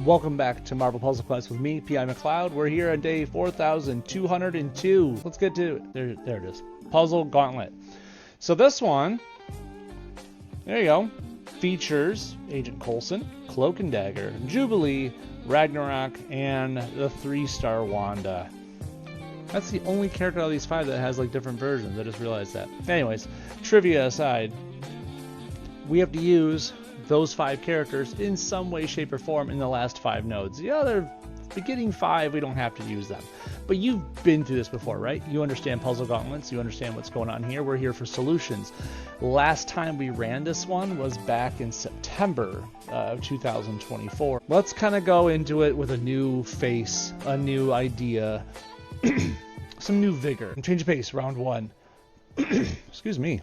Welcome back to Marvel Puzzle Quest with me, P.I. McLeod. We're here on day 4202. Let's get to it. There it is. Puzzle Gauntlet. So this one, there you go, features Agent Coulson, Cloak and Dagger, Jubilee, Ragnarok, and the 3-star Wanda. That's the only character out of these 5 that has like different versions. I just realized that. Anyways, trivia aside, we have to use those 5 characters in some way, shape, or form in the last 5 nodes. The other beginning 5, we don't have to use them. But you've been through this before, right? You understand puzzle gauntlets. You understand what's going on here. We're here for solutions. Last time we ran this one was back in September of 2024. Let's kind of go into it with a new face, a new idea, some new vigor. And change of pace, round 1. Excuse me.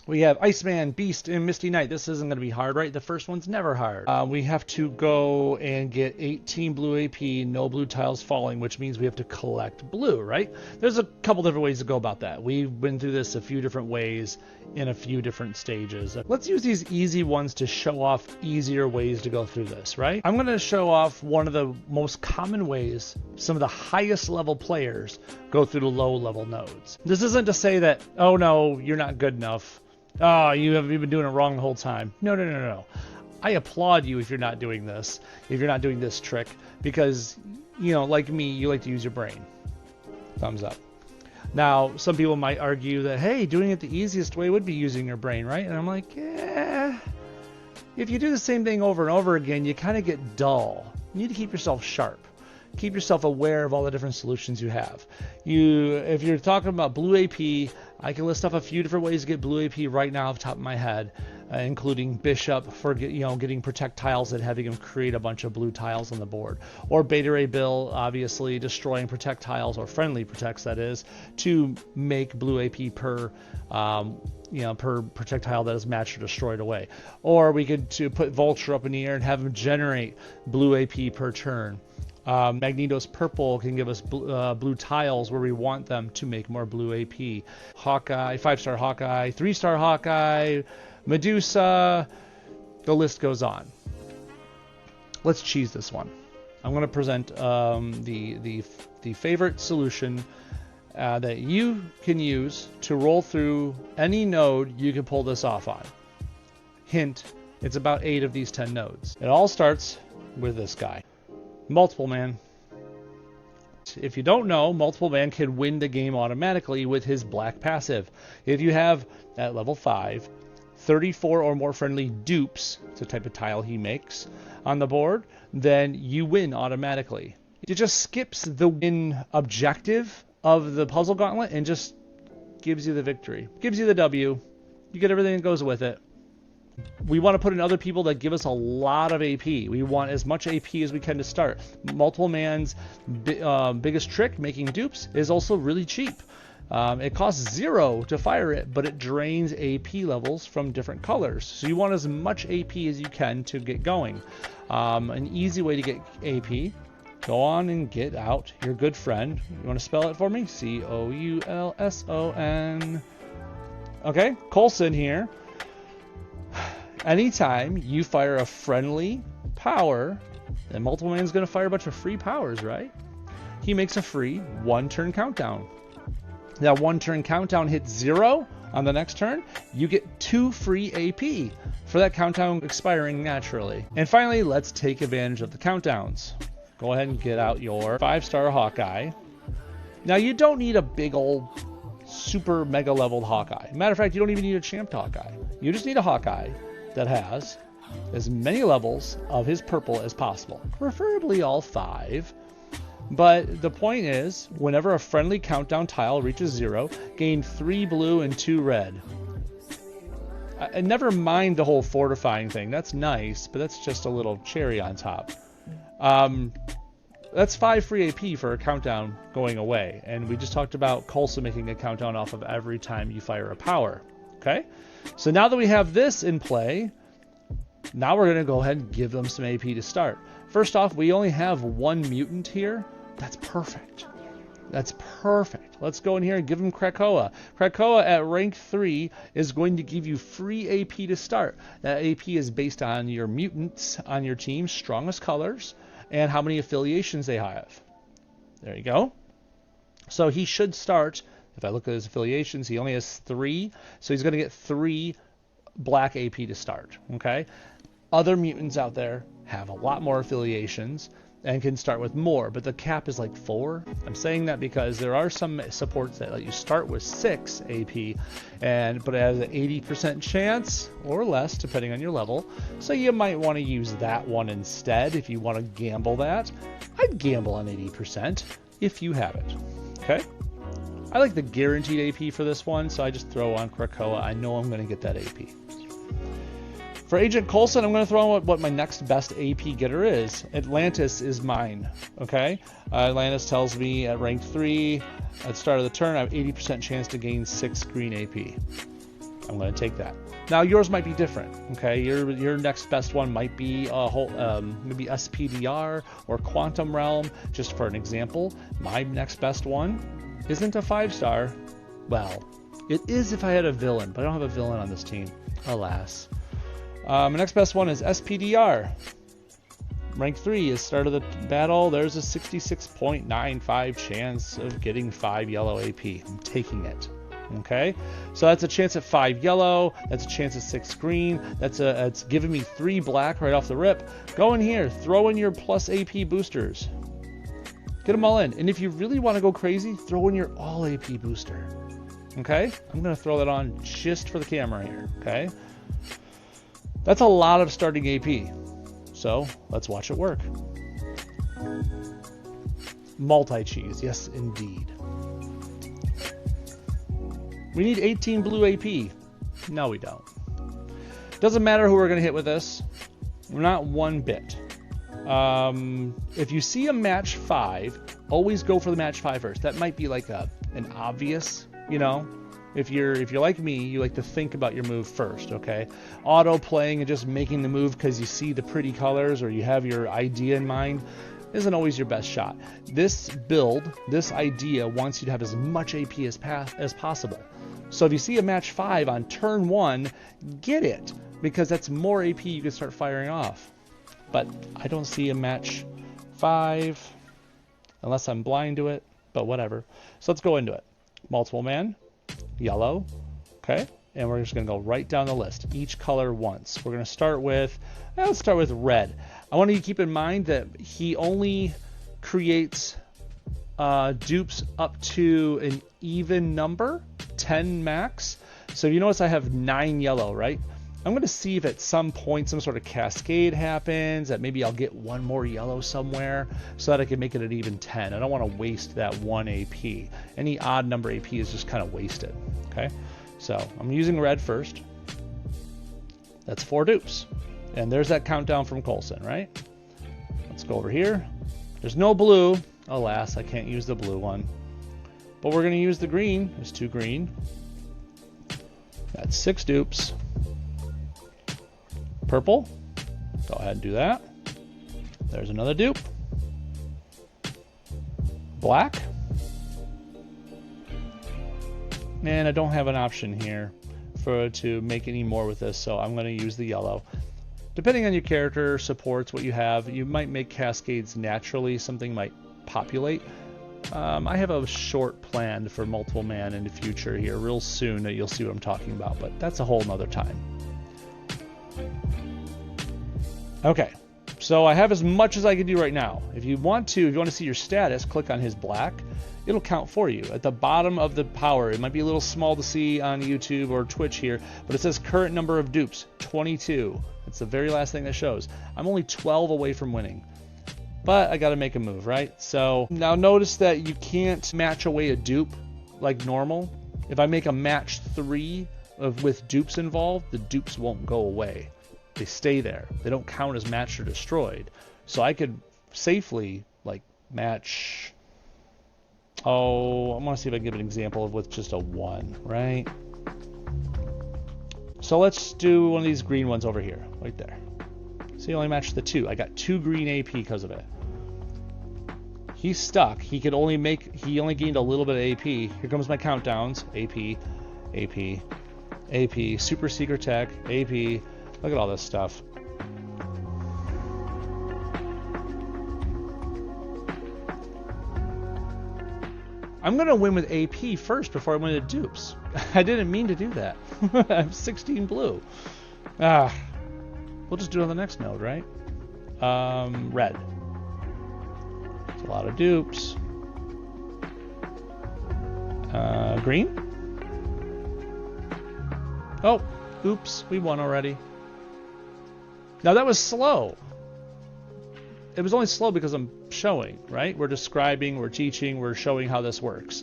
We have Iceman, Beast, and Misty Knight. This isn't going to be hard, right? The first one's never hard. We have to go and get 18 blue AP, no blue tiles falling, which means we have to collect blue, right? There's a couple different ways to go about that. We've been through this a few different ways in a few different stages. Let's use these easy ones to show off easier ways to go through this, right? I'm going to show off one of the most common ways some of the highest level players go through the low level nodes. This isn't to say that, oh no, you're not good enough. Oh, you've been doing it wrong the whole time. No. I applaud you if you're not doing this, if you're not doing this trick, because, you know, like me, you like to use your brain. Thumbs up. Now, some people might argue that, hey, doing it the easiest way would be using your brain, right? And I'm like, yeah. If you do the same thing over and over again, you kind of get dull. You need to keep yourself sharp. Keep yourself aware of all the different solutions you have. If you're talking about blue AP, I can list off a few different ways to get blue AP right now off the top of my head, including Bishop for getting protect tiles and having him create a bunch of blue tiles on the board, or Beta Ray Bill, obviously destroying protect tiles, or friendly protects that is, to make blue AP per per projectile that is matched or destroyed away. Or we could put Vulture up in the air and have him generate blue AP per turn. Magneto's purple can give us blue tiles where we want them to make more blue AP. Hawkeye, 5-star Hawkeye, 3-star Hawkeye, Medusa, the list goes on. Let's cheese this one. I'm going to present the favorite solution that you can use to roll through any node you can pull this off on. Hint, it's about 8 of these 10 nodes. It all starts with this guy. Multiple Man. If you don't know, Multiple Man can win the game automatically with his black passive. If you have, at level 5, 34 or more friendly dupes, it's a type of tile he makes, on the board, then you win automatically. It just skips the win objective of the puzzle gauntlet and just gives you the victory. Gives you the W. You get everything that goes with it. We want to put in other people that give us a lot of AP. We want as much AP as we can to start. Multiple Man's biggest trick, making dupes, is also really cheap. It costs 0 to fire it, but it drains AP levels from different colors. So you want as much AP as you can to get going. An easy way to get AP, go on and get out your good friend. You want to spell it for me? Coulson. Okay, Coulson here. Anytime you fire a friendly power, then Multiple Man's going to fire a bunch of free powers, right? He makes a free 1-turn countdown. That 1-turn countdown hits 0 on the next turn. You get 2 free AP for that countdown expiring naturally. And finally, let's take advantage of the countdowns. Go ahead and get out your 5-star Hawkeye. Now, you don't need a big old super mega leveled Hawkeye. Matter of fact, you don't even need a champed Hawkeye. You just need a Hawkeye that has as many levels of his purple as possible, preferably all 5. But the point is, whenever a friendly countdown tile reaches 0, gain 3 blue and 2 red. And never mind the whole fortifying thing. That's nice, but that's just a little cherry on top. That's 5 free AP for a countdown going away. And we just talked about Coulson making a countdown off of every time you fire a power. Okay? So now that we have this in play, now we're going to go ahead and give them some AP to start. First off, we only have 1 mutant here. That's perfect. That's perfect. Let's go in here and give him Krakoa. Krakoa at rank 3 is going to give you free AP to start. That AP is based on your mutants on your team's strongest colors and how many affiliations they have. There you go. So he should start, if I look at his affiliations, he only has 3. So he's going to get 3 black AP to start. Okay. Other mutants out there have a lot more affiliations and can start with more, but the cap is like 4. I'm saying that because there are some supports that let you start with 6 AP, but it has an 80% chance or less depending on your level. So you might want to use that one instead if you want to gamble that. I'd gamble on 80% if you have it. Okay. I like the guaranteed AP for this one, so I just throw on Krakoa. I know I'm going to get that AP. For Agent Coulson, I'm going to throw on what my next best AP getter is. Atlantis is mine, okay? Atlantis tells me at rank 3, at the start of the turn, I have 80% chance to gain 6 green AP. I'm going to take that. Now, yours might be different, okay? Your next best one might be maybe SPDR or Quantum Realm, just for an example. My next best one isn't a 5-star. Well, it is if I had a villain, but I don't have a villain on this team, alas. My next best one is SPDR. Rank 3 is start of the battle. There's a 66.95 chance of getting 5 yellow AP. I'm taking it. Okay, so that's a chance at 5 yellow. That's a chance at 6 green. It's giving me 3 black right off the rip. Go in here, throw in your plus AP boosters. Get them all in. And if you really want to go crazy, throw in your all AP booster. Okay, I'm gonna throw that on just for the camera here. Okay. That's a lot of starting AP, so let's watch it work. Multi-cheese, yes indeed. We need 18 blue AP. No, we don't. Doesn't matter who we're going to hit with this. Not one bit. If you see a match 5, always go for the match 5 first. That might be like an obvious, you know. If you're like me, you like to think about your move first, okay? Auto playing and just making the move because you see the pretty colors or you have your idea in mind isn't always your best shot. This build, this idea wants you to have as much AP as possible. So if you see a match 5 on turn 1, get it, because that's more AP you can start firing off. But I don't see a match 5 unless I'm blind to it, but whatever. So let's go into it. Multiple man. Yellow, okay, and we're just going to go right down the list, each color once. We're going to start with, let's start with red. I want you to keep in mind that he only creates dupes up to an even number, 10 max. So if you notice I have 9 yellow, right? I'm going to see if at some point some sort of cascade happens, that maybe I'll get 1 more yellow somewhere so that I can make it an even 10. I don't want to waste that 1 AP. Any odd number AP is just kind of wasted. Okay, so I'm using red first. That's 4 dupes. And there's that countdown from Coulson, right? Let's go over here. There's no blue. Alas, I can't use the blue one. But we're going to use the green. There's 2 green. That's 6 dupes. Purple, go ahead and do that. There's another dupe. Black. And I don't have an option here to make any more with this, so I'm going to use the yellow. Depending on your character, supports, what you have, you might make cascades naturally. Something might populate. I have a short plan for multiple man in the future here real soon that you'll see what I'm talking about, but that's a whole nother time. Okay, so I have as much as I can do right now. If you want to see your status, click on his black. It'll count for you. At the bottom of the power, it might be a little small to see on YouTube or Twitch here, but it says current number of dupes, 22. It's the very last thing that shows. I'm only 12 away from winning, but I got to make a move, right? So now notice that you can't match away a dupe like normal. If I make a match 3 with dupes involved, the dupes won't go away. They stay there. They don't count as matched or destroyed. So I could safely like match. Oh, I want to see if I can give an example of with just a 1, right? So let's do one of these green ones over here, right there. See, I only matched the 2. I got 2 green AP because of it. He's stuck. He only gained a little bit of AP. Here comes my countdowns. AP, AP, AP, super secret tech, AP. Look at all this stuff. I'm gonna win with AP first before I win with dupes. I didn't mean to do that. I'm 16 blue. We'll just do it on the next node, right? Red. It's a lot of dupes. Green? Oh, oops, we won already. Now that was slow. It was only slow because I'm showing, right? We're describing, we're teaching, we're showing how this works.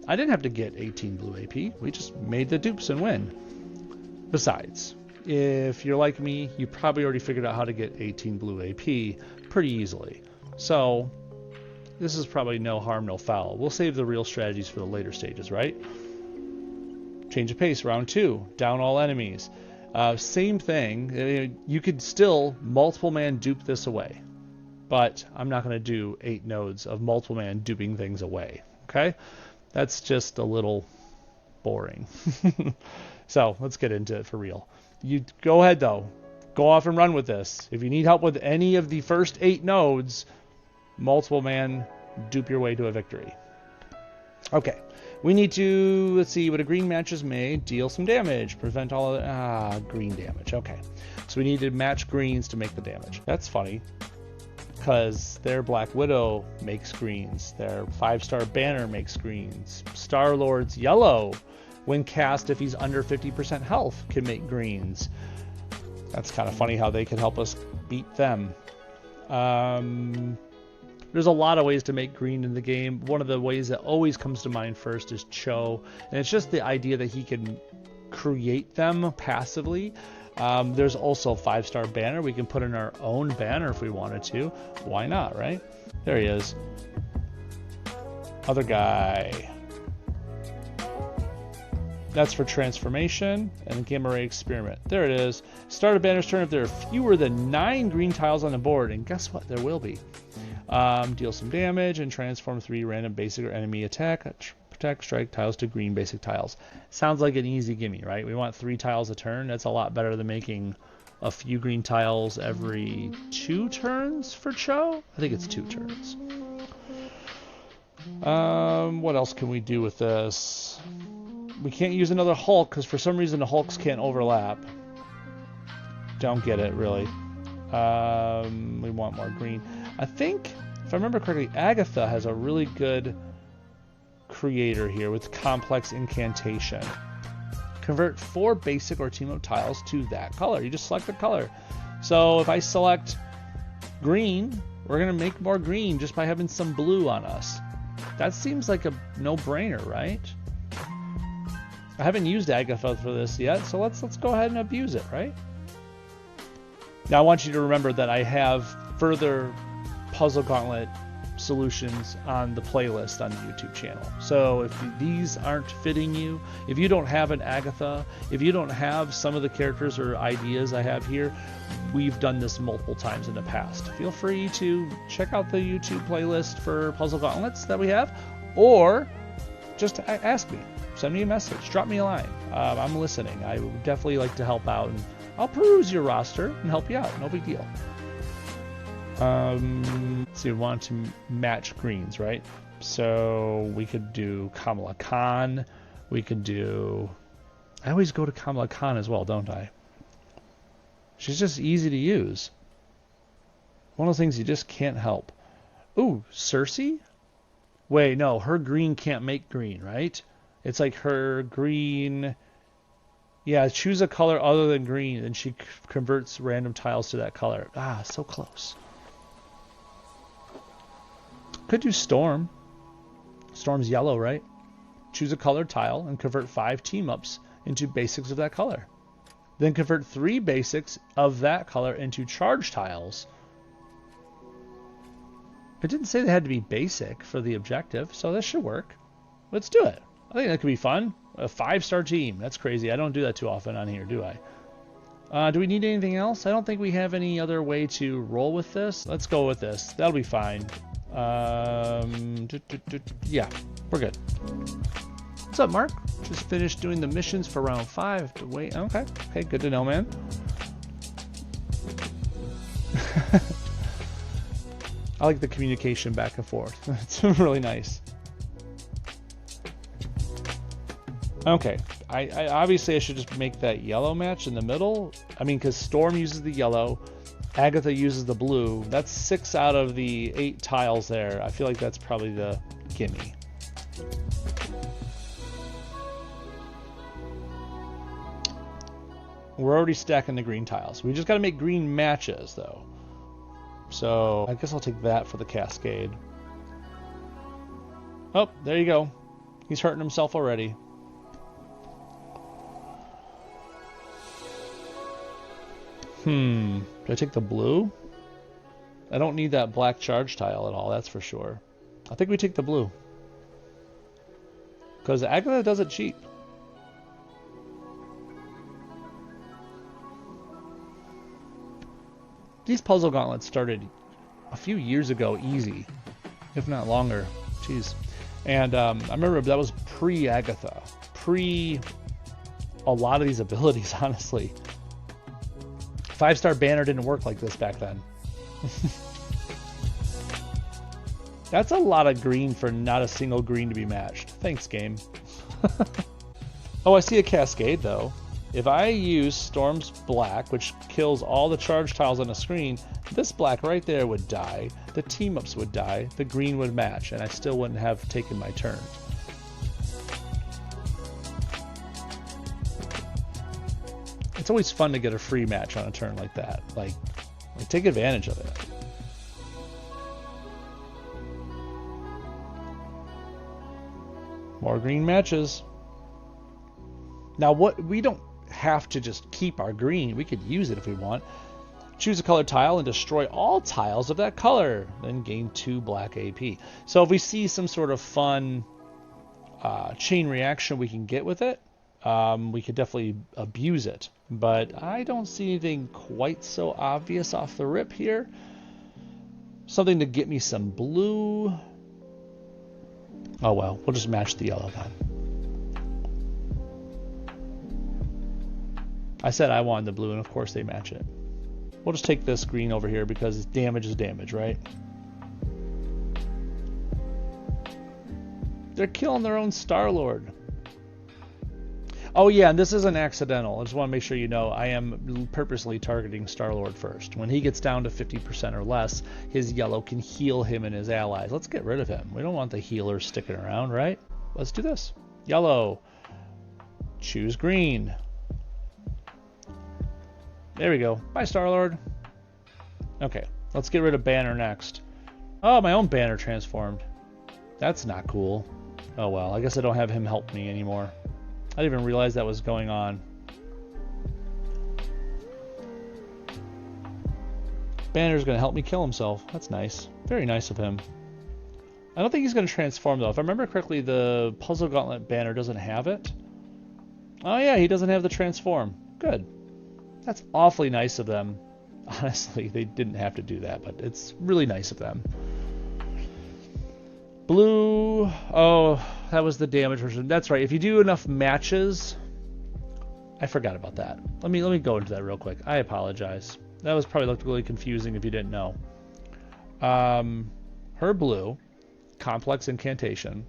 I didn't have to get 18 blue AP. We just made the dupes and win. Besides, if you're like me, you probably already figured out how to get 18 blue AP pretty easily. So this is probably no harm, no foul. We'll save the real strategies for the later stages, right? Change of pace, round 2, down all enemies. Same thing. You could still multiple man dupe this away. But I'm not going to do 8 nodes of multiple man duping things away. Okay? That's just a little boring. So let's get into it for real. You go ahead though. Go off and run with this. If you need help with any of the first 8 nodes, multiple man dupe your way to a victory. Okay. We need to, let's see, what a green matches may deal some damage. Prevent all of green damage. Okay. So we need to match greens to make the damage. That's funny. Because their Black Widow makes greens. Their 5-star banner makes greens. Star-Lord's yellow, when cast if he's under 50% health, can make greens. That's kind of funny how they can help us beat them. There's a lot of ways to make green in the game. One of the ways that always comes to mind first is Cho. And it's just the idea that he can create them passively. There's also 5-star banner. We can put in our own banner if we wanted to. Why not, right? There he is. Other guy. That's for transformation and gamma ray experiment. There it is. Start a banner's turn if there are fewer than 9 green tiles on the board. And guess what? There will be. Deal some damage and transform 3 random basic or enemy attack. Protect, strike tiles to green basic tiles. Sounds like an easy gimme, right? We want 3 tiles a turn. That's a lot better than making a few green tiles every 2 turns for Cho. I think it's 2 turns. What else can we do with this? We can't use another Hulk because for some reason the Hulks can't overlap. Don't get it, really. We want more green. I think, if I remember correctly, Agatha has a really good creator here with complex incantation. Convert 4 basic or team up tiles to that color. You just select the color. So if I select green, we're going to make more green just by having some blue on us. That seems like a no-brainer, right? I haven't used Agatha for this yet, so let's go ahead and abuse it, right? Now I want you to remember that I have further Puzzle Gauntlet solutions on the playlist on the YouTube channel. So if these aren't fitting you, if you don't have an Agatha, if you don't have some of the characters or ideas I have here, we've done this multiple times in the past. Feel free to check out the YouTube playlist for Puzzle Gauntlets that we have, or just ask me. Send me a message. Drop me a line. I'm listening. I would definitely like to help out, and I'll peruse your roster and help you out. No big deal. So you want to match greens, right? So we could do Kamala Khan. We could do... I always go to Kamala Khan as well, don't I? She's just easy to use. One of those things you just can't help. Ooh, Cersei? Wait, no, her green can't make green, right? It's like her green... Yeah, choose a color other than green, and she converts random tiles to that color. Ah, so close. Could do Storm. Storm's yellow, right? Choose a colored tile and convert 5 team-ups into basics of that color. Then convert 3 basics of that color into charge tiles. It didn't say they had to be basic for the objective, so that should work. Let's do it. I think that could be fun. A 5-star team. That's crazy. I don't do that too often on here, do I? Do we need anything else? I don't think we have any other way to roll with this. Let's go with this. That'll be fine. Yeah, we're good. What's up, Mark? Just finished doing the missions for round 5 to wait. Okay, good to know, man. I like the communication back and forth. It's really nice. Okay, I obviously I should just make that yellow match in the middle. I mean, because Storm uses the yellow, Agatha uses the blue. That's 6 out of the 8 tiles there. I feel like that's probably the gimme. We're already stacking the green tiles. We just got to make green matches, though. So I guess I'll take that for the cascade. Oh, there you go. He's hurting himself already. Do I take the blue? I don't need that black charge tile at all, that's for sure. I think we take the blue. Because Agatha doesn't cheat. These puzzle gauntlets started a few years ago, easy, if not longer. Jeez. And I remember that was pre-Agatha, pre a lot of these abilities, honestly. 5-star banner didn't work like this back then. That's a lot of green for not a single green to be matched. Thanks, game. Oh, I see a cascade, though. If I use Storm's black, which kills all the charge tiles on the screen, this black right there would die, the team-ups would die, the green would match, and I still wouldn't have taken my turn. It's always fun to get a free match on a turn like that. Like take advantage of it. More green matches. Now, we don't have to just keep our green. We could use it if we want. Choose a color tile and destroy all tiles of that color. Then gain 2 black AP. So if we see some sort of fun chain reaction we can get with it, we could definitely abuse it. But I don't see anything quite so obvious off the rip here. Something to get me some blue. Oh well, we'll just match the yellow then. I said I wanted the blue, and of course they match it. We'll just take this green over here because damage is damage, right? They're killing their own Star-Lord. Oh yeah, and this isn't accidental. I just want to make sure you know I am purposely targeting Star-Lord first. When he gets down to 50% or less, his yellow can heal him and his allies. Let's get rid of him. We don't want the healer sticking around, right? Let's do this. Yellow. Choose green. There we go. Bye, Star-Lord. Okay, let's get rid of Banner next. Oh, my own Banner transformed. That's not cool. Oh well, I guess I don't have him help me anymore. I didn't even realize that was going on. Banner's going to help me kill himself. That's nice. Very nice of him. I don't think he's going to transform, though. If I remember correctly, the Puzzle Gauntlet banner doesn't have it. Oh, yeah, he doesn't have the transform. Good. That's awfully nice of them. Honestly, they didn't have to do that, but it's really nice of them. Blue. Oh, that was the damage version. That's right. If you do enough matches, I forgot about that. Let me go into that real quick. I apologize. That was probably looked really confusing if you didn't know. Her blue, complex incantation.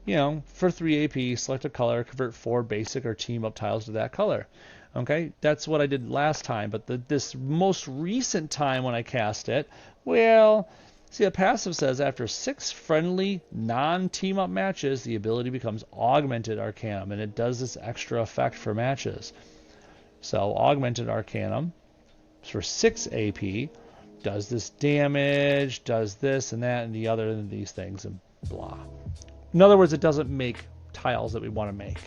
You know, for 3 AP, select a color, convert 4 basic or team up tiles to that color. Okay, that's what I did last time. But this most recent time when I cast it, well. See, the passive says after 6 friendly non-team up matches, the ability becomes Augmented Arcanum, and it does this extra effect for matches. So Augmented Arcanum for 6 AP does this damage, does this and that and the other and these things and blah. In other words, it doesn't make tiles that we want to make.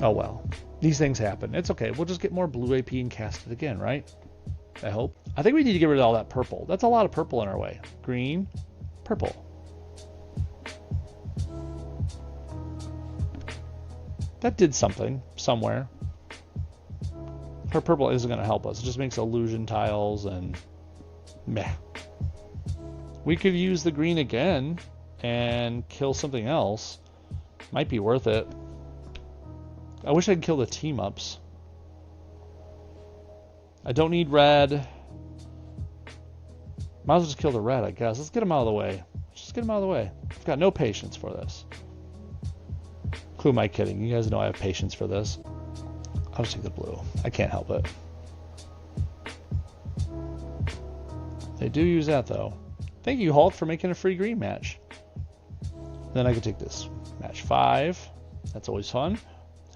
Oh well, these things happen. It's okay. We'll just get more blue AP and cast it again, right? I hope. I think we need to get rid of all that purple. That's a lot of purple in our way. Green, purple. That did something somewhere. Her purple isn't going to help us. It just makes illusion tiles and meh. We could use the green again and kill something else. Might be worth it. I wish I could kill the team-ups. I don't need red. Might as well just kill the red, I guess. Let's get him out of the way. Just get him out of the way. I've got no patience for this. Who am I kidding? You guys know I have patience for this. I'll just take the blue. I can't help it. They do use that, though. Thank you, Hulk, for making a free green match. Then I can take this. Match 5. That's always fun.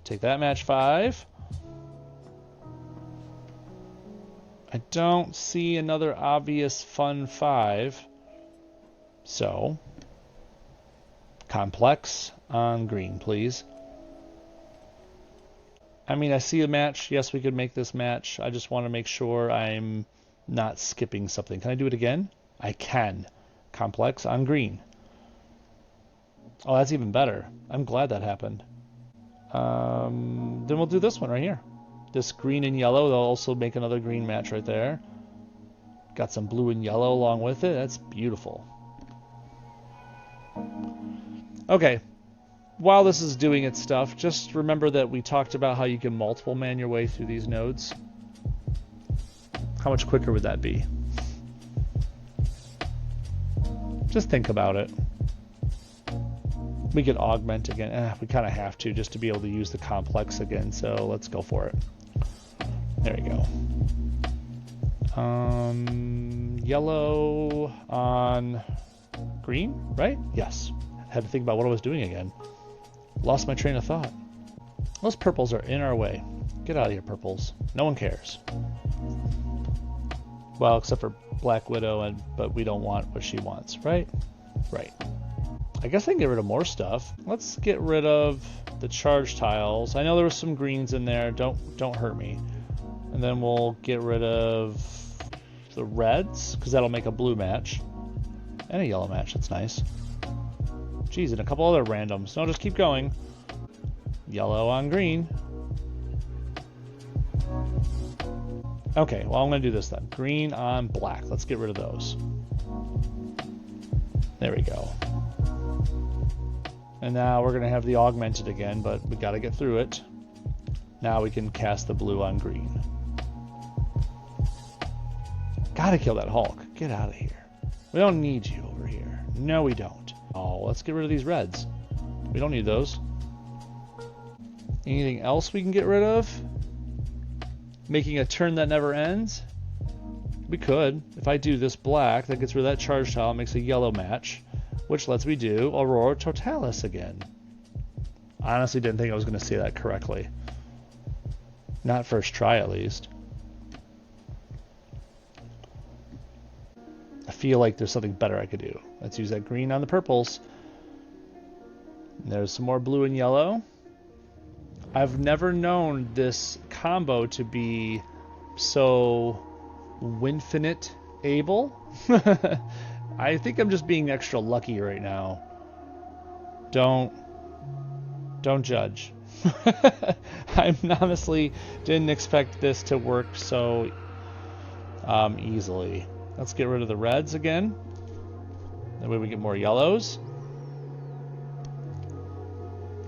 Take that, match 5. I don't see another obvious fun 5. So, complex on green, please. I mean, I see a match. Yes, we could make this match. I just want to make sure I'm not skipping something. Can I do it again? I can. Complex on green. Oh, that's even better. I'm glad that happened. Then we'll do this one right here. This green and yellow. They'll also make another green match right there. Got some blue and yellow along with it. That's beautiful. Okay. While this is doing its stuff, just remember that we talked about how you can multiple man your way through these nodes. How much quicker would that be? Just think about it. We could augment again. We kind of have to just to be able to use the complex again, so let's go for it. There you go. Yellow on green, right? Yes. Had to think about what I was doing again. Lost my train of thought. Those purples are in our way. Get out of here, purples. No one cares. Well, except for Black Widow, but we don't want what she wants, right? Right. I guess I can get rid of more stuff. Let's get rid of the charge tiles. I know there were some greens in there. Don't hurt me. And then we'll get rid of the reds, because that'll make a blue match. And a yellow match. That's nice. Geez, and a couple other randoms. No, just keep going. Yellow on green. Okay, well, I'm going to do this then. Green on black. Let's get rid of those. There we go. And now we're going to have the augmented again, but we got to get through it. Now we can cast the blue on green. Got to kill that Hulk. Get out of here. We don't need you over here. No, we don't. Oh, let's get rid of these reds. We don't need those. Anything else we can get rid of? Making a turn that never ends? We could. If I do this black, that gets rid of that charge tile, makes a yellow match, which lets me do Aurora Totalis again. Honestly, didn't think I was going to say that correctly. Not first try, at least. I feel like there's something better I could do. Let's use that green on the purples. And there's some more blue and yellow. I've never known this combo to be so winfinite able. I think I'm just being extra lucky right now. Don't judge. I honestly didn't expect this to work so easily. Let's get rid of the reds again. That way we get more yellows.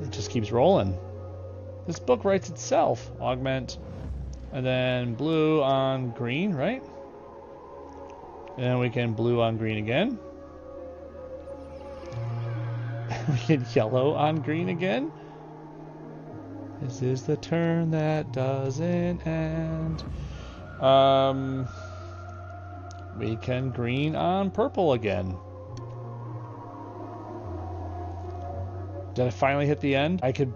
It just keeps rolling. This book writes itself. Augment. And then blue on green, right? And then we can blue on green again. We get yellow on green again. This is the turn that doesn't end. We can green on purple again. Did I finally hit the end? I could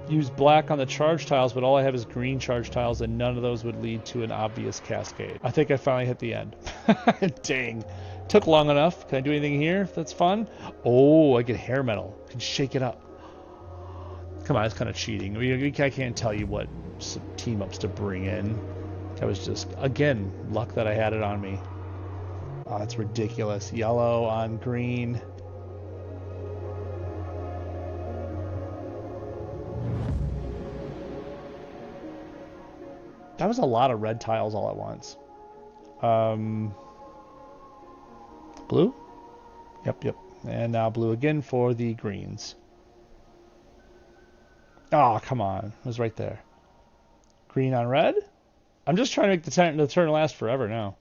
use black on the charge tiles, but all I have is green charge tiles, and none of those would lead to an obvious cascade. I think I finally hit the end. Dang. Took long enough. Can I do anything here? That's fun. Oh, I get hair metal. I can shake it up. Come on, it's kind of cheating. I can't tell you what team-ups to bring in. That was just, again, luck that I had it on me. Oh, that's ridiculous. Yellow on green. That was a lot of red tiles all at once. Blue? Yep, yep. And now blue again for the greens. Oh, come on. It was right there. Green on red? I'm just trying to make the turn last forever now.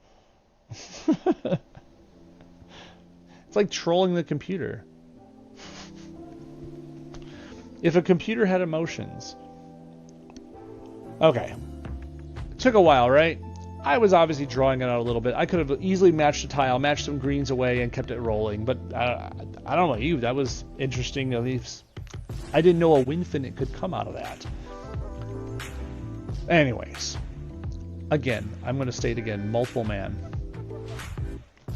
It's like trolling the computer. If a computer had emotions. Okay. It took a while, right? I was obviously drawing it out a little bit. I could have easily matched the tile, matched some greens away, and kept it rolling. But I don't know about you. That was interesting. At least I didn't know a Winfinite could come out of that. Anyways. Again, I'm going to state again, multiple man.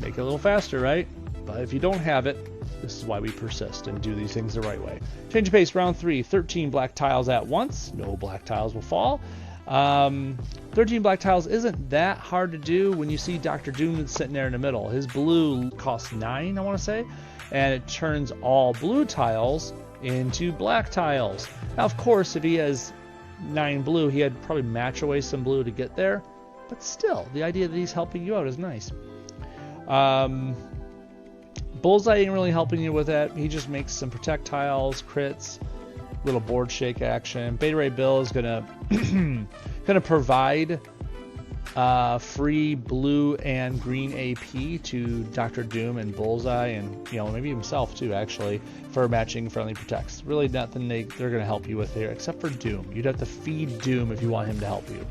Make it a little faster, right? But if you don't have it, this is why we persist and do these things the right way. Change of pace, round 3. 13 black tiles at once. No black tiles will fall. 13 black tiles isn't that hard to do when you see Dr. Doom sitting there in the middle. His blue costs 9, I want to say, and it turns all blue tiles into black tiles. Now, of course, if he has 9 blue, he had probably match away some blue to get there, but still, the idea that he's helping you out is nice. Bullseye ain't really helping you with that. He just makes some protect tiles, crits, little board shake action. Beta Ray Bill is gonna provide free blue and green AP to Dr. Doom and Bullseye, and maybe himself too, actually, for matching friendly protects. Really nothing they're gonna help you with here, except for Doom. You'd have to feed Doom if you want him to help you.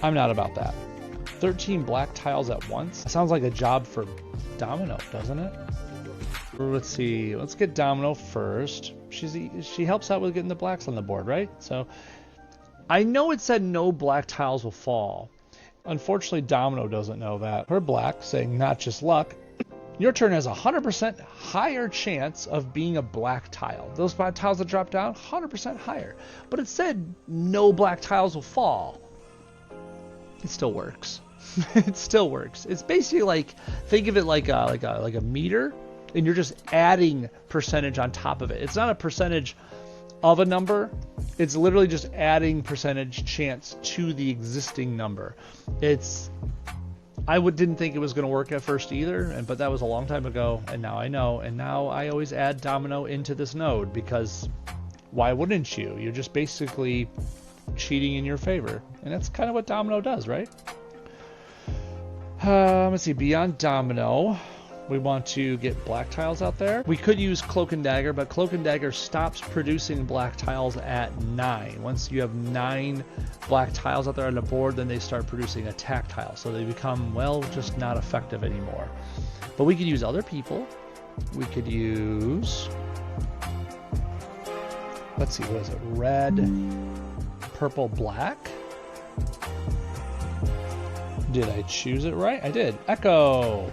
I'm not about that. 13 black tiles at once. Sounds like a job for Domino, doesn't it? Let's see. Let's get Domino first. She helps out with getting the blacks on the board, right? So I know it said no black tiles will fall. Unfortunately, Domino doesn't know that. Her black, saying not just luck, your turn has a 100% higher chance of being a black tile. Those black tiles that drop down, 100% higher. But it said no black tiles will fall. It still works. It still works. It's basically like, think of it like a meter, and you're just adding percentage on top of it. It's not a percentage of a number. It's literally just adding percentage chance to the existing number. I didn't think it was going to work at first either, but that was a long time ago, and now I know. And now I always add Domino into this node, because why wouldn't you? You're just basically cheating in your favor, and that's kind of what Domino does, right? Let's see, beyond Domino, we want to get black tiles out there. We could use Cloak and Dagger, but Cloak and Dagger stops producing black tiles at 9. Once you have 9 black tiles out there on the board, then they start producing attack tiles, so they become, well, just not effective anymore. But we could use other people. We could use, let's see, what is it? Red, purple, black. Did I choose it right? I did. Echo.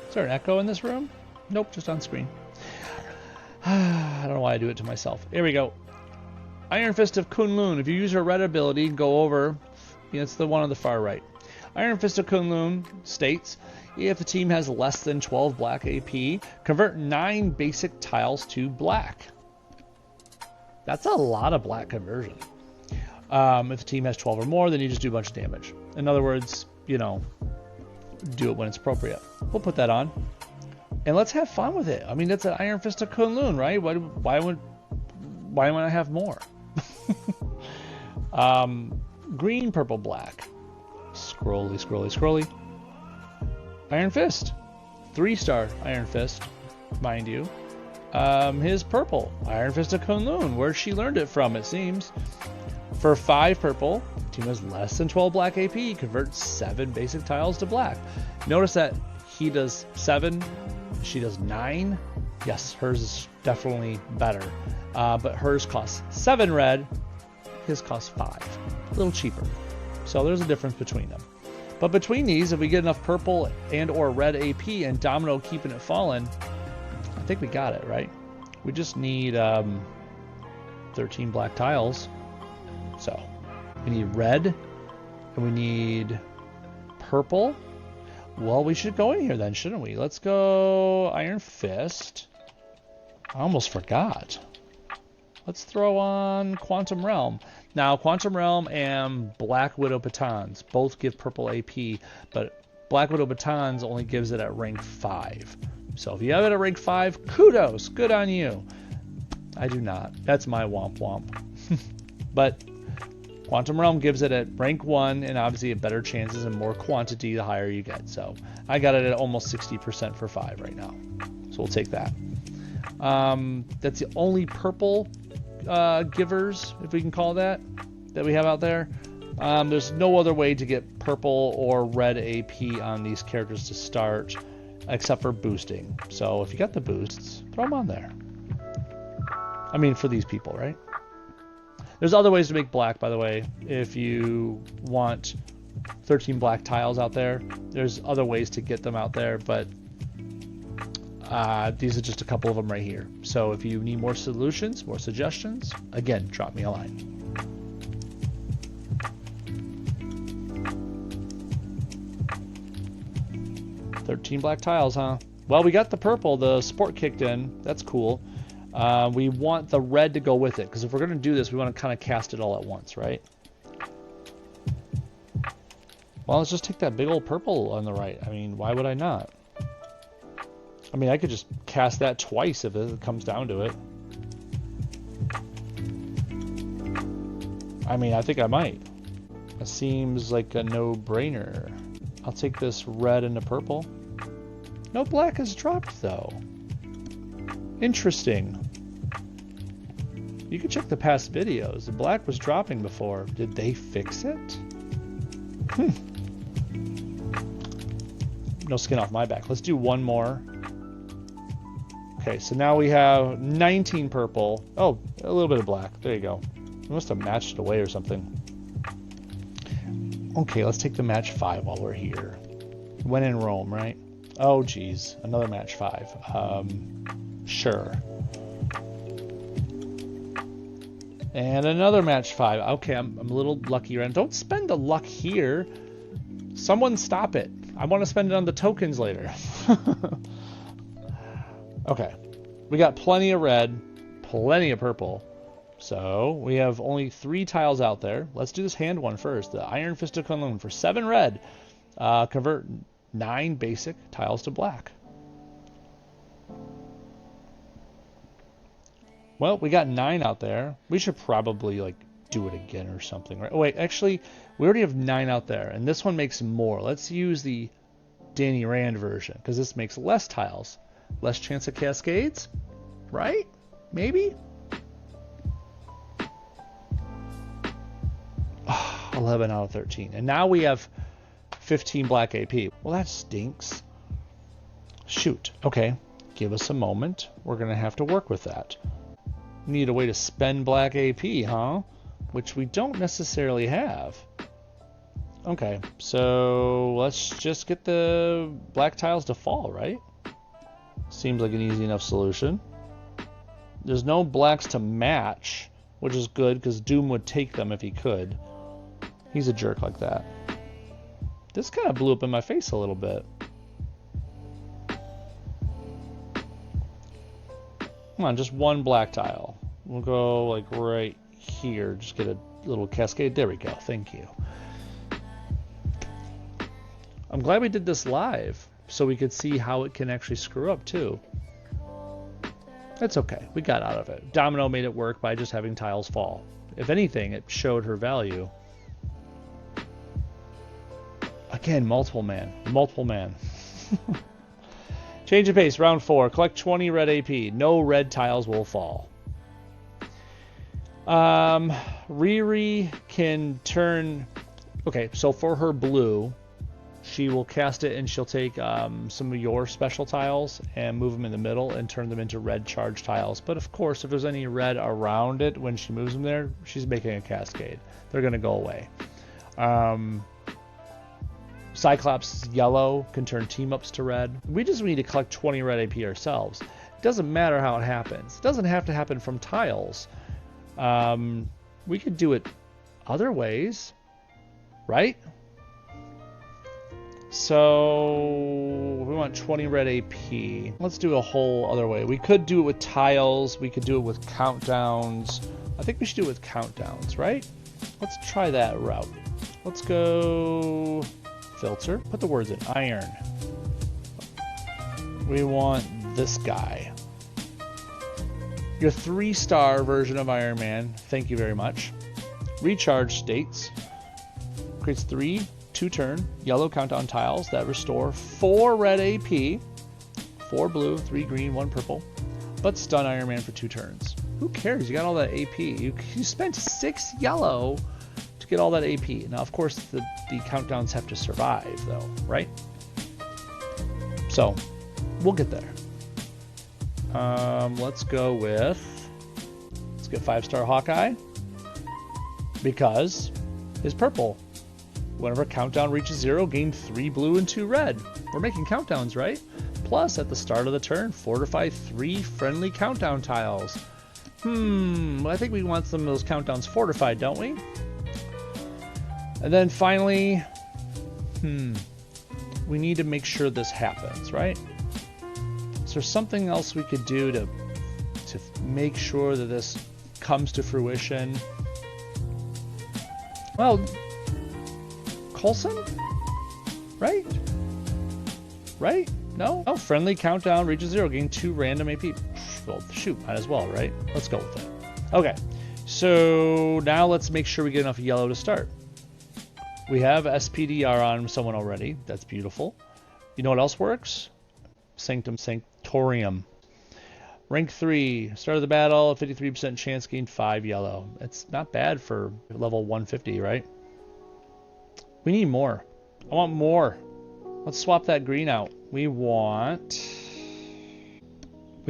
Is there an echo in this room? Nope, just on screen. I don't know why I do it to myself. Here we go. Iron Fist of Kunlun. If you use your red ability, go over. It's the one on the far right. Iron Fist of Kunlun states, if the team has less than 12 black AP, convert 9 basic tiles to black. That's a lot of black conversion. If the team has 12 or more, then you just do a bunch of damage. In other words, do it when it's appropriate. We'll put that on, and let's have fun with it. I mean, that's an Iron Fist of Kunlun, right? Why would I have more? Green, purple, black. Scrolly, scrolly, scrolly. Iron Fist. 3-star Iron Fist, mind you. His purple. Iron Fist of Kunlun, where she learned it from, it seems. For 5 purple, team has less than 12 black AP, convert 7 basic tiles to black. Notice that he does 7, she does 9. Yes, hers is definitely better. But hers costs 7 red, his costs 5. A little cheaper. So there's a difference between them. But between these, if we get enough purple and or red AP and Domino keeping it falling, I think we got it, right? We just need 13 black tiles. So we need red and we need purple. Well, we should go in here then, shouldn't we? Let's go Iron Fist. I almost forgot. Let's throw on Quantum Realm. Now, Quantum Realm and Black Widow Batons both give purple AP, but Black Widow Batons only gives it at rank 5. So if you have it at rank 5, kudos, good on you. I do not. That's my womp womp. But Quantum Realm gives it at rank 1, and obviously it better chances and more quantity the higher you get. So I got it at almost 60% for 5 right now. So we'll take that. That's the only purple givers, if we can call that we have out there. There's no other way to get purple or red AP on these characters to start, except for boosting. So if you got the boosts, throw them on there. I mean, for these people, right? There's other ways to make black, by the way. If you want 13 black tiles out there, there's other ways to get them out there, but these are just a couple of them right here. So if you need more solutions, more suggestions, again, drop me a line. "13 black tiles, huh? Well, we got the purple, the sport kicked in. That's cool. We want the red to go with it, because if we're going to do this, we want to kind of cast it all at once, right? Well, let's just take that big old purple on the right. I mean, why would I not? I mean, I could just cast that twice if it comes down to it. I mean, I think I might. It seems like a no-brainer. I'll take this red and the purple. No black is dropped, though. Interesting. You can check the past videos. The black was dropping before. Did they fix it? No skin off my back. Let's do one more. Okay, so now we have 19 purple. Oh, a little bit of black. There you go. We must have matched it away or something. Okay, let's take the match 5 while we're here. When in Rome, right? Oh, geez. Another match 5. Sure. And another match 5. Okay, I'm a little luckier. And don't spend the luck here. Someone stop it. I want to spend it on the tokens later. Okay. We got plenty of red, plenty of purple. So we have only 3 tiles out there. Let's do this hand one first. The Iron Fist of Conundrum for 7 red. Convert 9 basic tiles to black. Well, we got 9 out there. We should probably like do it again or something, right? Oh, wait, actually, we already have 9 out there, and this one makes more. Let's use the Danny Rand version, because this makes less tiles. Less chance of cascades, right? Maybe? 11 out of 13. And now we have 15 black AP. Well, that stinks. Shoot. Okay, give us a moment. We're going to have to work with that. Need a way to spend black AP, huh? Which we don't necessarily have. Okay, so let's just get the black tiles to fall, right? Seems like an easy enough solution. There's no blacks to match, which is good because Doom would take them if he could. He's a jerk like that. This kind of blew up in my face a little bit. Come on, just one black tile. We'll go like right here. Just get a little cascade. There we go. Thank you. I'm glad we did this live so we could see how it can actually screw up too. That's okay. We got out of it. Domino made it work by just having tiles fall. If anything, it showed her value. Again, multiple man. Multiple man. Change of pace, round 4. Collect 20 red AP. No red tiles will fall. Riri can turn... Okay, so for her blue, she will cast it and she'll take some of your special tiles and move them in the middle and turn them into red charge tiles. But of course, if there's any red around it when she moves them there, she's making a cascade. They're going to go away. Cyclops yellow can turn team-ups to red. We just need to collect 20 red AP ourselves. It doesn't matter how it happens. It doesn't have to happen from tiles. We could do it other ways, right? So we want 20 red AP. Let's do a whole other way. We could do it with tiles. We could do it with countdowns. I think we should do it with countdowns, right? Let's try that route. Let's go... Filter. Put the words in. Iron. We want this guy. Your 3-star version of Iron Man, thank you very much. Recharge states. Creates 3 2-turn yellow countdown tiles that restore 4 red AP, 4 blue, 3 green, 1 purple, but stun Iron Man for 2 turns. Who cares? You got all that AP. You spent 6 yellow to get all that AP. Now, of course, the countdowns have to survive, though, right? So, we'll get there. Let's go with... Let's get 5-star Hawkeye. Because his purple. Whenever countdown reaches 0, gain 3 blue and 2 red. We're making countdowns, right? Plus, at the start of the turn, fortify 3 friendly countdown tiles. I think we want some of those countdowns fortified, don't we? And then finally, we need to make sure this happens, right? Is there something else we could do to make sure that this comes to fruition? Well, Coulson? Right? Right? No? Oh, friendly countdown reaches 0, gain 2 random AP. Well, shoot, might as well, right? Let's go with it. Okay, so now let's make sure we get enough yellow to start. We have SPDR on someone already. That's beautiful. You know what else works? Sanctorium. Rank 3. Start of the battle, 53% chance, gain 5 yellow. It's not bad for level 150, right? We need more. I want more. Let's swap that green out. We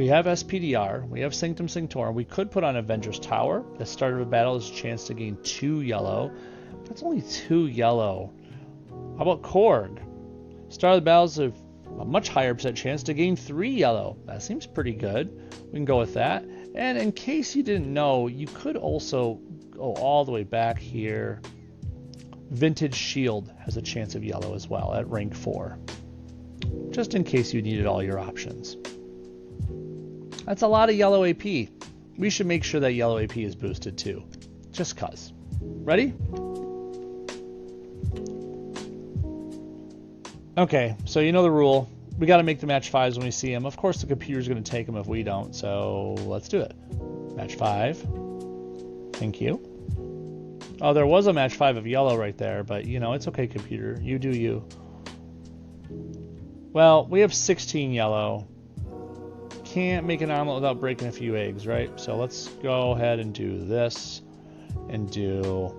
have SPDR, we have Sanctum Sanctorum. We could put on Avengers Tower. The start of a battle is a chance to gain 2 yellow. That's only 2 yellow. How about Korg? Start of the battle is a much higher % chance to gain 3 yellow. That seems pretty good. We can go with that. And in case you didn't know, you could also go all the way back here. Vintage Shield has a chance of yellow as well at rank 4. Just in case you needed all your options. That's a lot of yellow AP. We should make sure that yellow AP is boosted too. Just cuz. Ready? Okay, so you know the rule. We got to make the match 5s when we see them. Of course the computer's going to take them if we don't, so let's do it. Match 5. Thank you. Oh, there was a match 5 of yellow right there, but you know, it's okay, computer. You do you. Well, we have 16 yellow. Can't make an omelet without breaking a few eggs, right? So let's go ahead and do this and do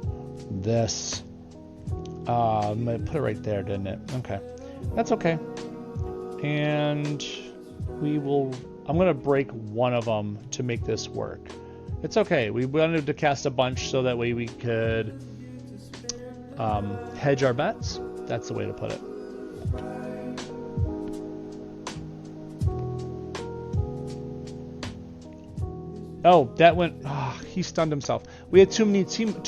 this. I'm gonna put it right there, didn't it? Okay, that's okay. And I'm gonna break one of them to make this work. It's okay. We wanted to cast a bunch so that way we could hedge our bets. That's the way to put it. Oh, that went... Oh, he stunned himself. We had too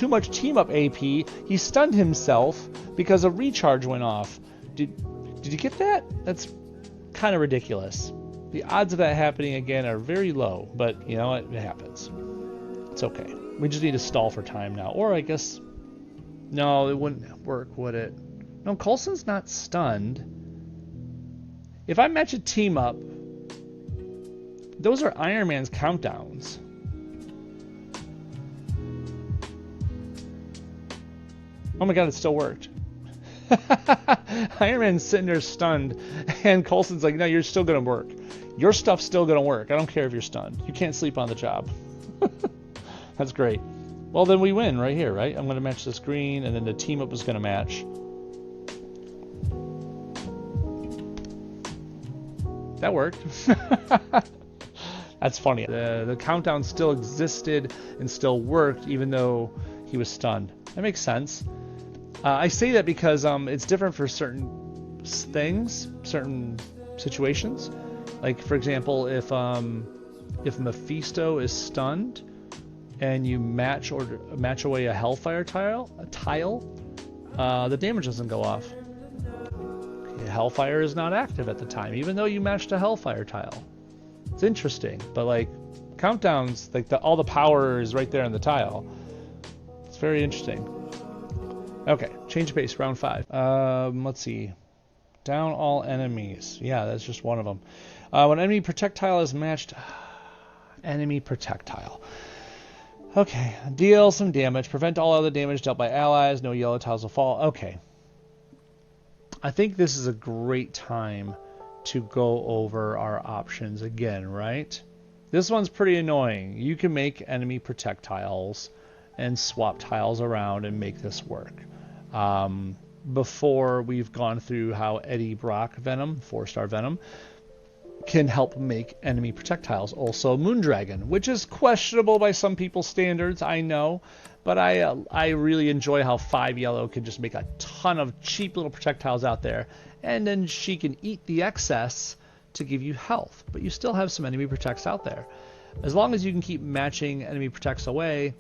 much team up AP. He stunned himself because a recharge went off. Did you get that? That's kind of ridiculous. The odds of that happening again are very low, but you know what? It happens. It's okay. We just need to stall for time now. Or I guess... No, it wouldn't work, would it? No, Coulson's not stunned. If I match a team up, those are Iron Man's countdowns. Oh my god, it still worked. Iron Man's sitting there stunned, and Coulson's like, no, you're still going to work. Your stuff's still going to work. I don't care if you're stunned. You can't sleep on the job. That's great. Well, then we win right here, right? I'm going to match this green, and then the team up is going to match. That worked. That's funny. The countdown still existed and still worked, even though he was stunned. That makes sense. I say that because it's different for certain things, certain situations. Like, for example, if Mephisto is stunned and you match away a Hellfire tile, the damage doesn't go off. Hellfire is not active at the time, even though you matched a Hellfire tile. It's interesting, but like countdowns, like all the power is right there in the tile. It's very interesting. Okay, change of pace, round 5. Let's see. Down all enemies. Yeah, that's just one of them. When enemy projectile is matched... enemy projectile. Okay. Deal some damage. Prevent all other damage dealt by allies. No yellow tiles will fall. Okay. I think this is a great time to go over our options again, right? This one's pretty annoying. You can make enemy projectiles and swap tiles around and make this work. Before we've gone through how Eddie Brock Venom, 4-star Venom, can help make enemy projectiles. Also Moondragon, which is questionable by some people's standards, I know, but I really enjoy how 5 yellow can just make a ton of cheap little projectiles out there, and then she can eat the excess to give you health, but you still have some enemy protects out there. As long as you can keep matching enemy protects away,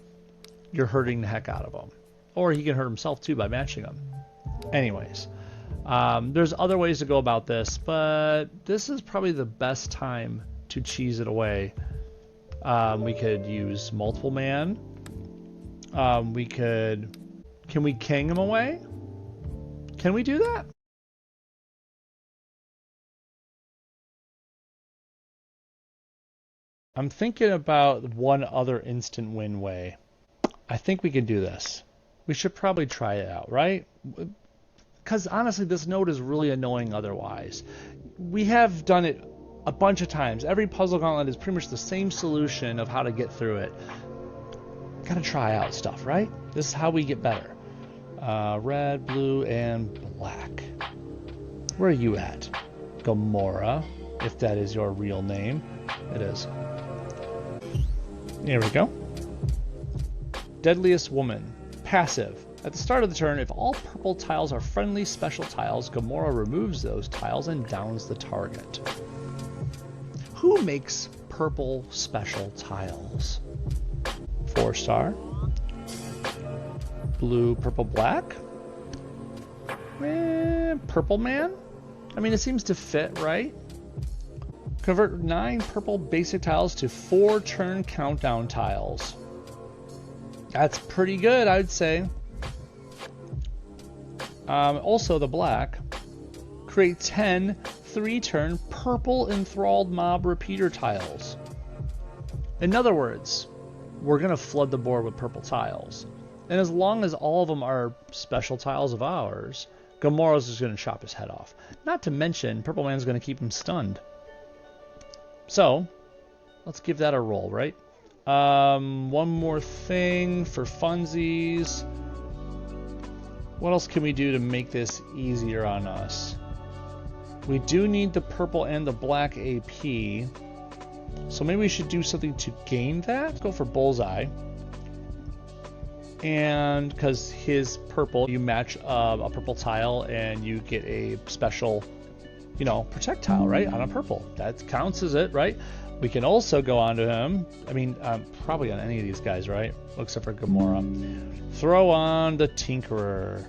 you're hurting the heck out of them. Or he can hurt himself too by matching them. Anyways, there's other ways to go about this, but this is probably the best time to cheese it away. We could use multiple man. Can we king him away? Can we do that? I'm thinking about one other instant win way. I think we can do this. We should probably try it out, right? Because honestly, this node is really annoying otherwise. We have done it a bunch of times. Every puzzle gauntlet is pretty much the same solution of how to get through it. Gotta try out stuff, right? This is how we get better. Red, blue, and black. Where are you at? Gamora, if that is your real name. It is. Here we go. Deadliest Woman. Passive. At the start of the turn, if all purple tiles are friendly special tiles, Gamora removes those tiles and downs the target. Who makes purple special tiles? 4-star. Blue, purple, black? Purple man? I mean, it seems to fit, right? Convert 9 purple basic tiles to 4 turn countdown tiles. That's pretty good, I'd say. Also, the black. Create 10 3-turn purple enthralled mob repeater tiles. In other words, we're going to flood the board with purple tiles. And as long as all of them are special tiles of ours, Gamora's just going to chop his head off. Not to mention, Purple Man's going to keep him stunned. So, let's give that a roll, right? One more thing for funsies. What else can we do to make this easier on us? We do need the purple and the black AP. So maybe we should do something to gain that. Let's go for Bullseye. And because his purple, you match a purple tile and you get a special, you know, protect tile, right? On a purple. That counts as it, right? We can also go onto him. I mean, probably on any of these guys, right? Except for Gamora. Throw on the Tinkerer.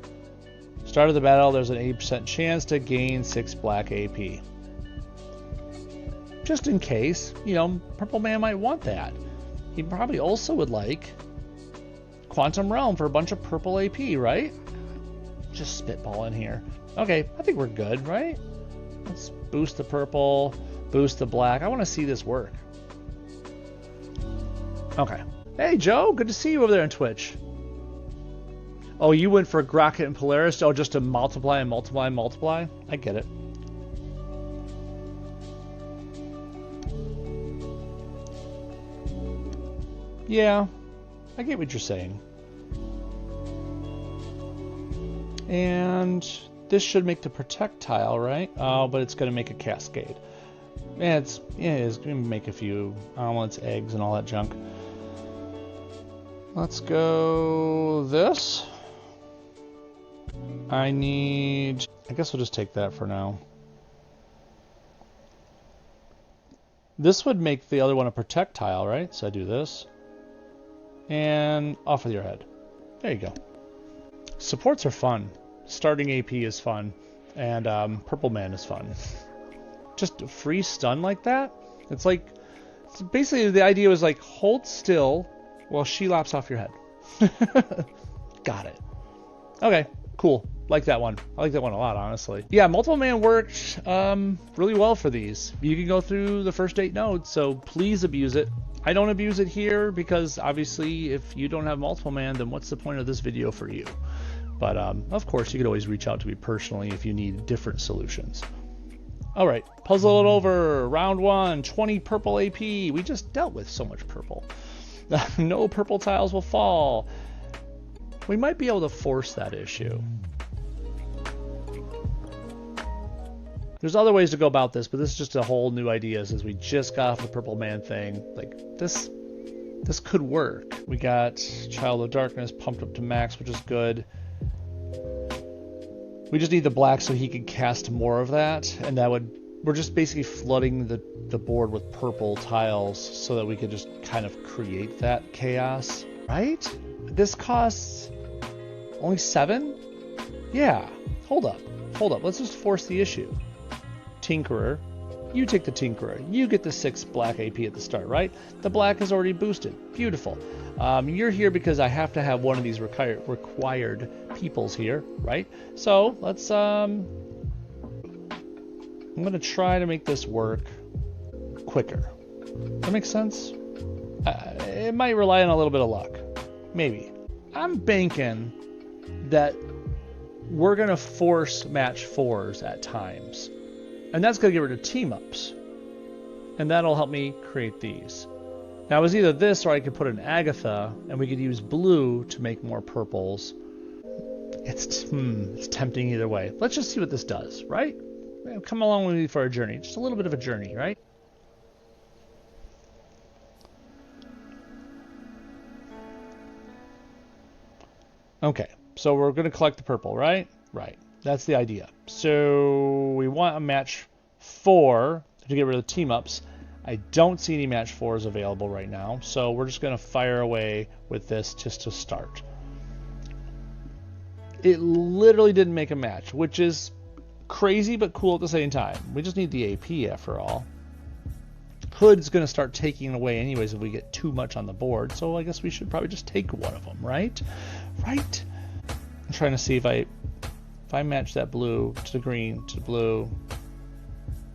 Start of the battle, there's an 80% chance to gain 6 black AP. Just in case, you know, Purple Man might want that. He probably also would like Quantum Realm for a bunch of purple AP, right? Just spitball in here. Okay, I think we're good, right? Let's boost the purple, boost the black. I want to see this work. Okay. Hey, Joe, good to see you over there on Twitch. Oh, you went for Grocket and Polaris? Oh, just to multiply and multiply and multiply? I get it. Yeah, I get what you're saying. And this should make the protect tile, right? Oh, but it's going to make a cascade. Yeah, it's going to make a few omelets, eggs, and all that junk. Let's go this. I guess we'll just take that for now. This would make the other one a protect tile, right? So I do this. And off with your head. There you go. Supports are fun. Starting AP is fun. And Purple Man is fun. Just a free stun like that? It's like... basically, the idea was like, hold still while she lops off your head. Got it. Okay, cool. Like that one. I like that one a lot, honestly. Yeah, multiple man worked really well for these. You can go through the first 8 nodes, so please abuse it. I don't abuse it here because obviously if you don't have multiple man, then what's the point of this video for you? But of course, you could always reach out to me personally if you need different solutions. All right, puzzle it over. Round 1, 20 purple AP. We just dealt with so much purple. No purple tiles will fall. We might be able to force that issue. There's other ways to go about this, but this is just a whole new idea since we just got off the purple man thing. Like this could work. We got Child of Darkness pumped up to max, which is good. We just need the black so he can cast more of that, and that would, we're just basically flooding the board with purple tiles so that we could just kind of create that chaos, right? This costs only 7? Yeah, hold up, let's just force the issue. Tinkerer, you take the Tinkerer, you get the 6 black AP at the start, right? The black is already boosted, beautiful. You're here because I have to have one of these required peoples here, right? So let's I'm gonna try to make this work quicker. That makes sense? It might rely on a little bit of luck, maybe. I'm banking that we're gonna force match 4s at times, and that's gonna get rid of team ups, and that'll help me create these. Now it was either this or I could put an Agatha and we could use blue to make more purples. It's tempting either way. Let's just see what this does, right? Come along with me for a journey. Just a little bit of a journey, right? Okay, so we're going to collect the purple, right? Right. That's the idea. So we want a match 4 to get rid of the team ups. I don't see any match 4s available right now, so we're just going to fire away with this just to start. It literally didn't make a match, which is crazy but cool at the same time. We just need the AP after all. Hood's going to start taking away anyways if we get too much on the board, so I guess we should probably just take one of them, right? Right? I'm trying to see if I match that blue to the green to the blue.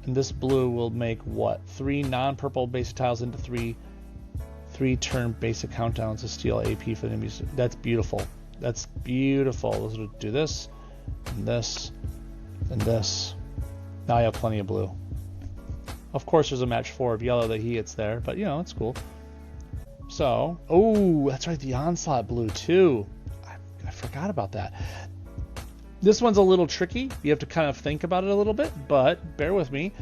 And this blue will make what? 3 non-purple basic tiles into 3 turn basic countdowns to steal AP for the enemies. That's beautiful. That's beautiful. Let's do this, and this, and this. Now I have plenty of blue. Of course, there's a match 4 of yellow that he hits there, but you know, it's cool. So, oh, that's right, the onslaught blue too. I forgot about that. This one's a little tricky. You have to kind of think about it a little bit, but bear with me.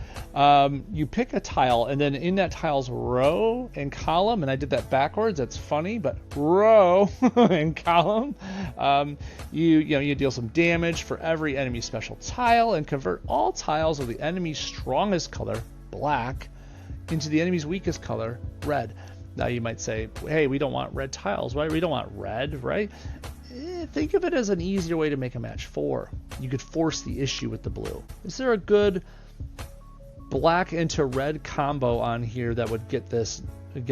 You pick a tile, and then in that tile's row and column, and I did that backwards. That's funny, but row and column, you deal some damage for every enemy special tile, and convert all tiles of the enemy's strongest color, black, into the enemy's weakest color, red. Now you might say, hey, we don't want red tiles, right? We don't want red, right? Think of it as an easier way to make a match 4. You could force the issue with the blue. Is there a good black into red combo on here that would get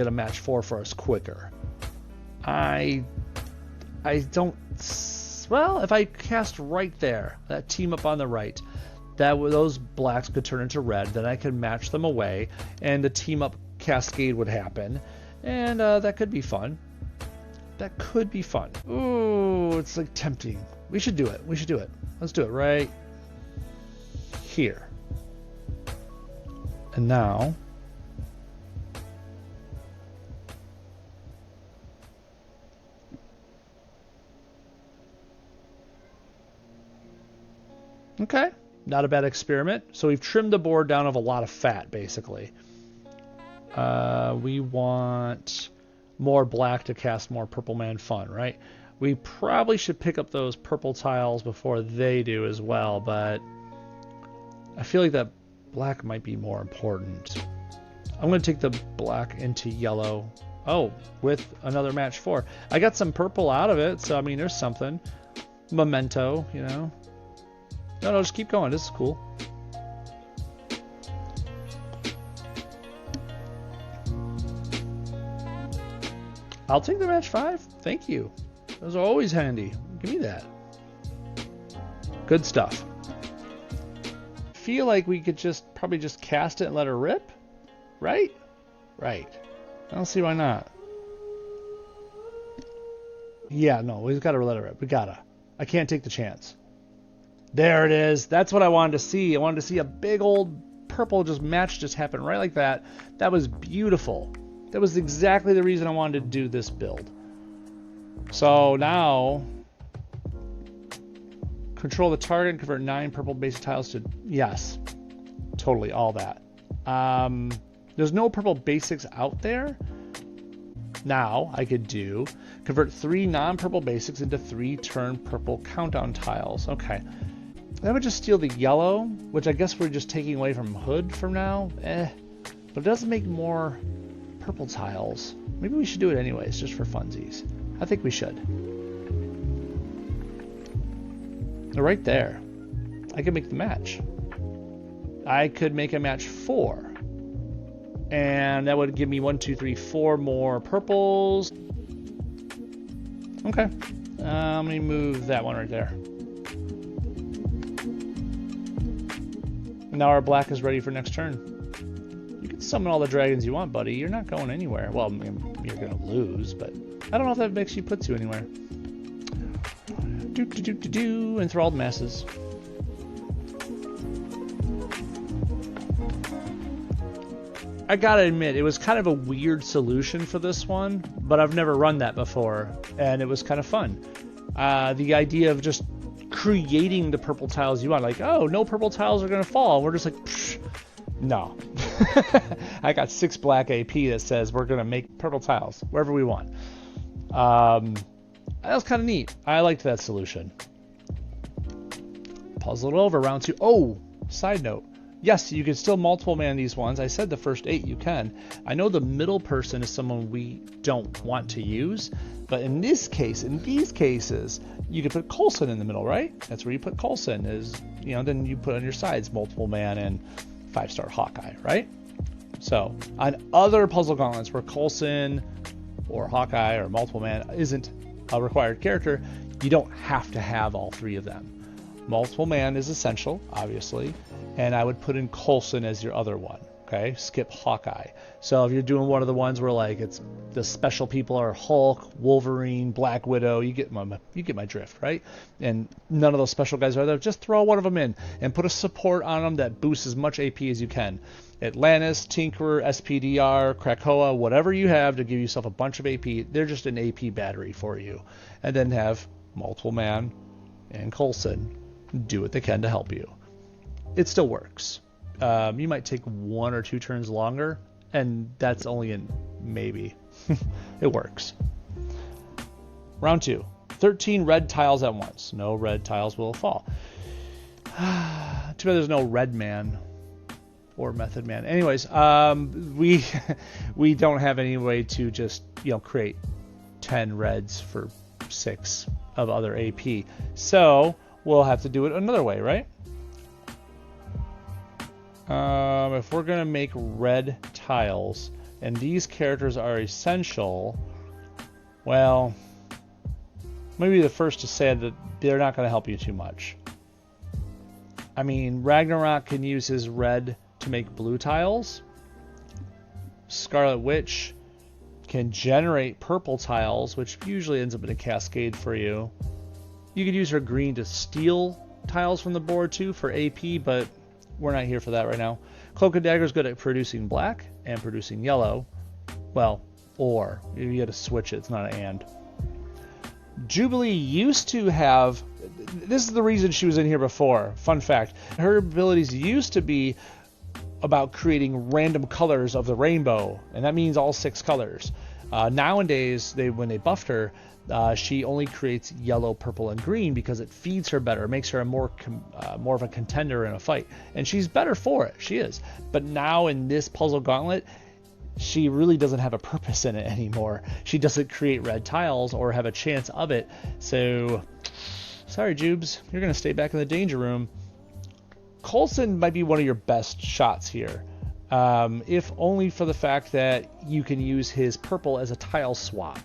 a match 4 for us quicker? I don't. Well, if I cast right there, that team up on the right, those blacks could turn into red. Then I could match them away, and the team up cascade would happen, and that could be fun. That could be fun. Ooh, it's like tempting. We should do it. We should do it. Let's do it right here. And now, okay, not a bad experiment. So we've trimmed the board down of a lot of fat, basically. We want more black to cast more purple man fun, right? We probably should pick up those purple tiles before they do as well, but I feel like that black might be more important. I'm going to take the black into yellow. Oh, with another match 4. I got some purple out of it, so I mean, there's something. Memento, you know. No, just keep going. This is cool. I'll take the match 5. Thank you. Those are always handy. Give me that. Good stuff. Feel like we could probably just cast it and let her rip, right? Right. I don't see why not. Yeah, no, we've got to let her rip. We gotta. I can't take the chance. There it is. That's what I wanted to see. I wanted to see a big old purple match just happen right like that. That was beautiful. That was exactly the reason I wanted to do this build. So now, control the target and convert 9 purple basic tiles to, yes, totally all that. There's no purple basics out there. Now I could do convert 3 non-purple basics into 3 turn purple countdown tiles. Okay. That would just steal the yellow, which I guess we're just taking away from Hood from now. But it doesn't make more purple tiles. Maybe we should do it anyways, just for funsies. I think we should. They're right there. I could make the match. I could make a match 4. And that would give me 1, 2, 3, 4 more purples. Okay. Let me move that one right there. Now our black is ready for next turn. You can summon all the dragons you want, buddy. You're not going anywhere. Well, I mean, you're going to lose, but I don't know if that makes you puts you anywhere. Enthralled masses. I gotta admit, it was kind of a weird solution for this one, but I've never run that before, and it was kind of fun. The idea of just creating the purple tiles you want, like, oh, no purple tiles are gonna fall. We're just like, psh, no. I got 6 black AP that says we're gonna make purple tiles wherever we want. That was kind of neat. I liked that solution. Puzzle it over, round 2. Oh, side note. Yes, you can still multiple man these ones. I said the first 8 you can. I know the middle person is someone we don't want to use, but in this case, in these cases, you could put Coulson in the middle, right? That's where you put Coulson is, you know, then you put on your sides multiple man and 5-star Hawkeye, right? So on other puzzle gauntlets where Coulson or Hawkeye or multiple man isn't a required character, you don't have to have all 3 of them. Multiple man is essential, obviously, and I would put in Coulson as your other one. Okay, skip Hawkeye. So if you're doing one of the ones where like it's the special people are Hulk, Wolverine, Black Widow, you get my drift, right? And none of those special guys are there. Just throw one of them in and put a support on them that boosts as much AP as you can. Atlantis, Tinkerer, SPDR, Krakoa, whatever you have to give yourself a bunch of AP. They're just an AP battery for you. And then have multiple man and Coulson do what they can to help you. It still works. You might take 1 or 2 turns longer, and that's only in maybe. It works. Round 2. 13 red tiles at once. No red tiles will fall. Too bad there's no red man or method man. Anyways, we don't have any way to just, you know, create 10 reds for 6 of other AP. So we'll have to do it another way, right? If we're going to make red tiles, and these characters are essential, well, maybe the first to say that they're not going to help you too much. I mean, Ragnarok can use his red to make blue tiles. Scarlet Witch can generate purple tiles, which usually ends up in a cascade for you. You could use her green to steal tiles from the board too for AP, but we're not here for that right now. Cloak and Dagger is good at producing black and producing yellow. Well, or. You got to switch it. It's not an and. Jubilee used to have... This is the reason she was in here before. Fun fact. Her abilities used to be about creating random colors of the rainbow. And that means all 6 colors. Nowadays, when they buffed her, she only creates yellow, purple, and green because it feeds her better. It makes her a more of a contender in a fight. And she's better for it. She is. But now in this puzzle gauntlet, she really doesn't have a purpose in it anymore. She doesn't create red tiles or have a chance of it. So, sorry, Jubes. You're going to stay back in the danger room. Coulson might be one of your best shots here. If only for the fact that you can use his purple as a tile swap.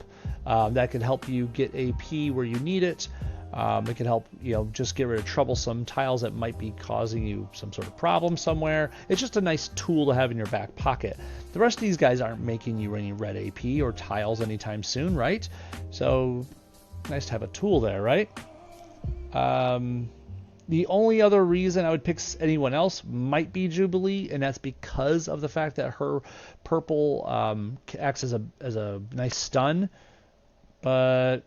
That can help you get AP where you need it. It can help, just get rid of troublesome tiles that might be causing you some sort of problem somewhere. It's just a nice tool to have in your back pocket. The rest of these guys aren't making you any red AP or tiles anytime soon, right? So nice to have a tool there, right? The only other reason I would pick anyone else might be Jubilee, and that's because of the fact that her purple acts as a nice stun. But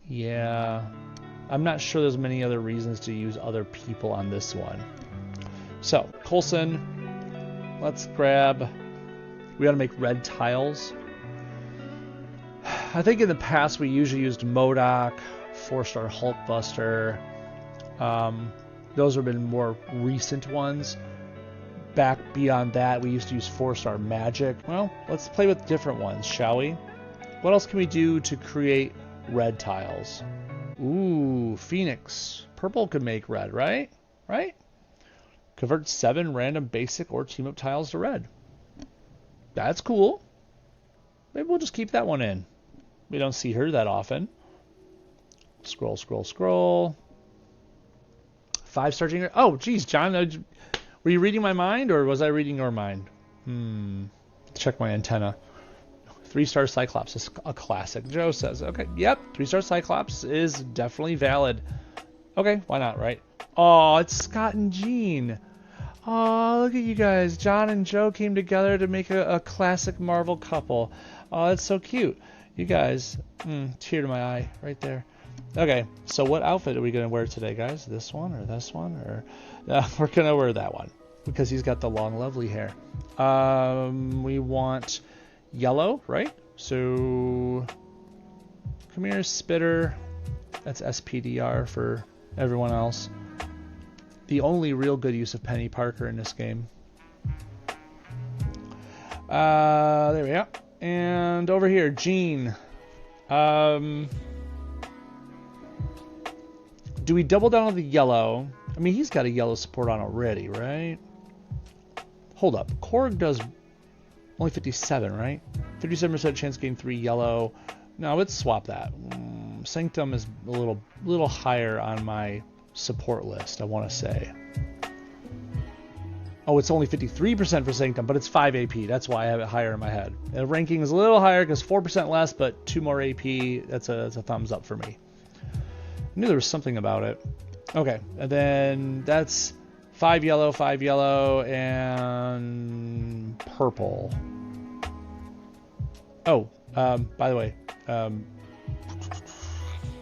yeah, I'm not sure there's many other reasons to use other people on this one. So Coulson, let's grab. We got to make red tiles. I think in the past we usually used MODOK, 4-star Hulkbuster. Those have been more recent ones. Back beyond that, we used to use 4-star Magic. Well, let's play with different ones, shall we? What else can we do to create red tiles? Ooh, Phoenix. Purple could make red, right? Right? Convert 7 random basic or team-up tiles to red. That's cool. Maybe we'll just keep that one in. We don't see her that often. Scroll, scroll, scroll. 5-star Junior. Oh, geez, John, were you reading my mind, or was I reading your mind? Check my antenna. 3-star Cyclops is a classic. Joe says, okay, yep, 3-star Cyclops is definitely valid. Okay, why not, right? Oh, it's Scott and Jean. Oh, look at you guys. John and Joe came together to make a classic Marvel couple. Oh, that's so cute. You guys, tear to my eye right there. Okay, so what outfit are we going to wear today, guys? This one or this one? Or we're going to wear that one because he's got the long, lovely hair. We want yellow, right? So come here, Spitter. That's SPDR for everyone else. The only real good use of Penny Parker in this game. There we go. And over here, Jean. Do we double down on the yellow? I mean, he's got a yellow support on already, right? Hold up. Korg does only 57, right? 57% chance to gain 3 yellow. No, let's swap that. Sanctum is a little higher on my support list, I want to say. Oh, it's only 53% for Sanctum, but it's 5 AP. That's why I have it higher in my head. The ranking is a little higher because 4% less, but 2 more AP. That's a thumbs up for me. I knew there was something about it. Okay, and then that's 5 yellow, and purple. Oh, by the way,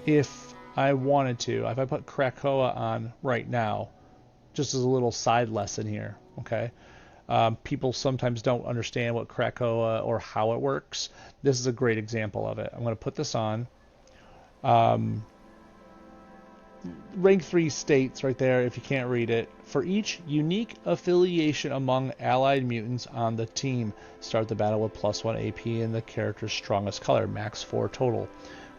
if I wanted to, if I put Krakoa on right now, just as a little side lesson here, okay? People sometimes don't understand what Krakoa or how it works. This is a great example of it. I'm going to put this on. Rank 3 states right there, if you can't read it, for each unique affiliation among allied mutants on the team, start the battle with +1 AP in the character's strongest color, max 4 total.